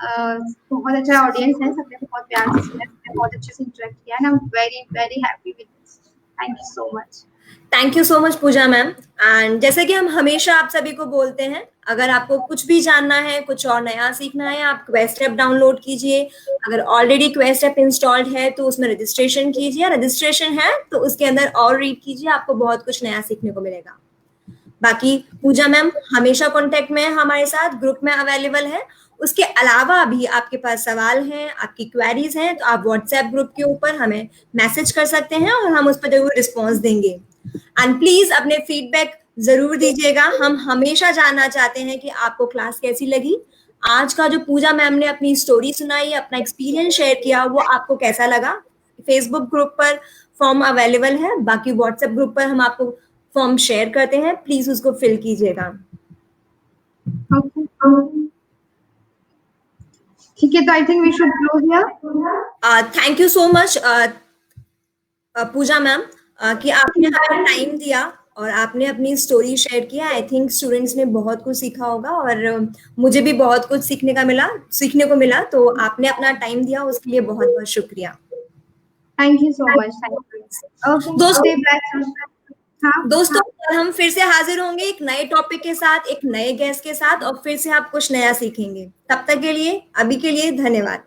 बहुत अच्छा ऑडियंस है, सबने बहुत प्यार से सुना, सबने बहुत अच्छे से इंटरेक्ट किया, and I am very very happy with this. Thank you so much. Thank you so much Pooja ma'am. And जैसे कि हम हमेशा आप सभी को बोलते हैं, अगर आपको कुछ भी जानना है, कुछ और नया सीखना है, आप क्वेस्ट ऐप डाउनलोड कीजिए। अगर ऑलरेडी क्वेस्ट ऐप इंस्टॉल्ड है तो उसमें रजिस्ट्रेशन कीजिए, रजिस्ट्रेशन है तो उसके अंदर और रीड कीजिए, आपको बहुत कुछ नया सीखने को मिलेगा। बाकी पूजा मैम हमेशा कांटेक्ट में है, हमारे साथ ग्रुप में अवेलेबल है। उसके अलावा भी आपके पास सवाल हैं, आपकी क्वेरीज हैं, तो आप व्हाट्सएप ग्रुप के ऊपर हमें मैसेज कर सकते हैं और हम उस पर जरूर रिस्पॉन्स देंगे। एंड प्लीज अपने फीडबैक जरूर दीजिएगा, हम हमेशा जानना चाहते हैं कि आपको क्लास कैसी लगी। आज का जो पूजा मैम ने अपनी स्टोरी सुनाई, अपना एक्सपीरियंस शेयर किया, वो आपको कैसा लगा। फेसबुक ग्रुप पर फॉर्म अवेलेबल है, बाकी व्हाट्सएप ग्रुप पर हम आपको फॉर्म शेयर करते हैं, प्लीज उसको फिल कीजिएगा। ठीक है, तो I think we should close here. Thank you so much Pooja ma'am कि आपने हमें टाइम दिया और आपने अपनी स्टोरी शेयर किया। आई थिंक स्टूडेंट्स ने बहुत कुछ सीखा होगा और मुझे भी बहुत कुछ सीखने को मिला। तो आपने अपना टाइम दिया, उसके लिए बहुत बहुत शुक्रिया। थैंक यू सो मच, दोस्तों हम फिर से हाजिर होंगे एक नए टॉपिक के साथ, एक नए गेस्ट के साथ, और फिर से आप कुछ नया सीखेंगे। तब तक के लिए, अभी के लिए धन्यवाद।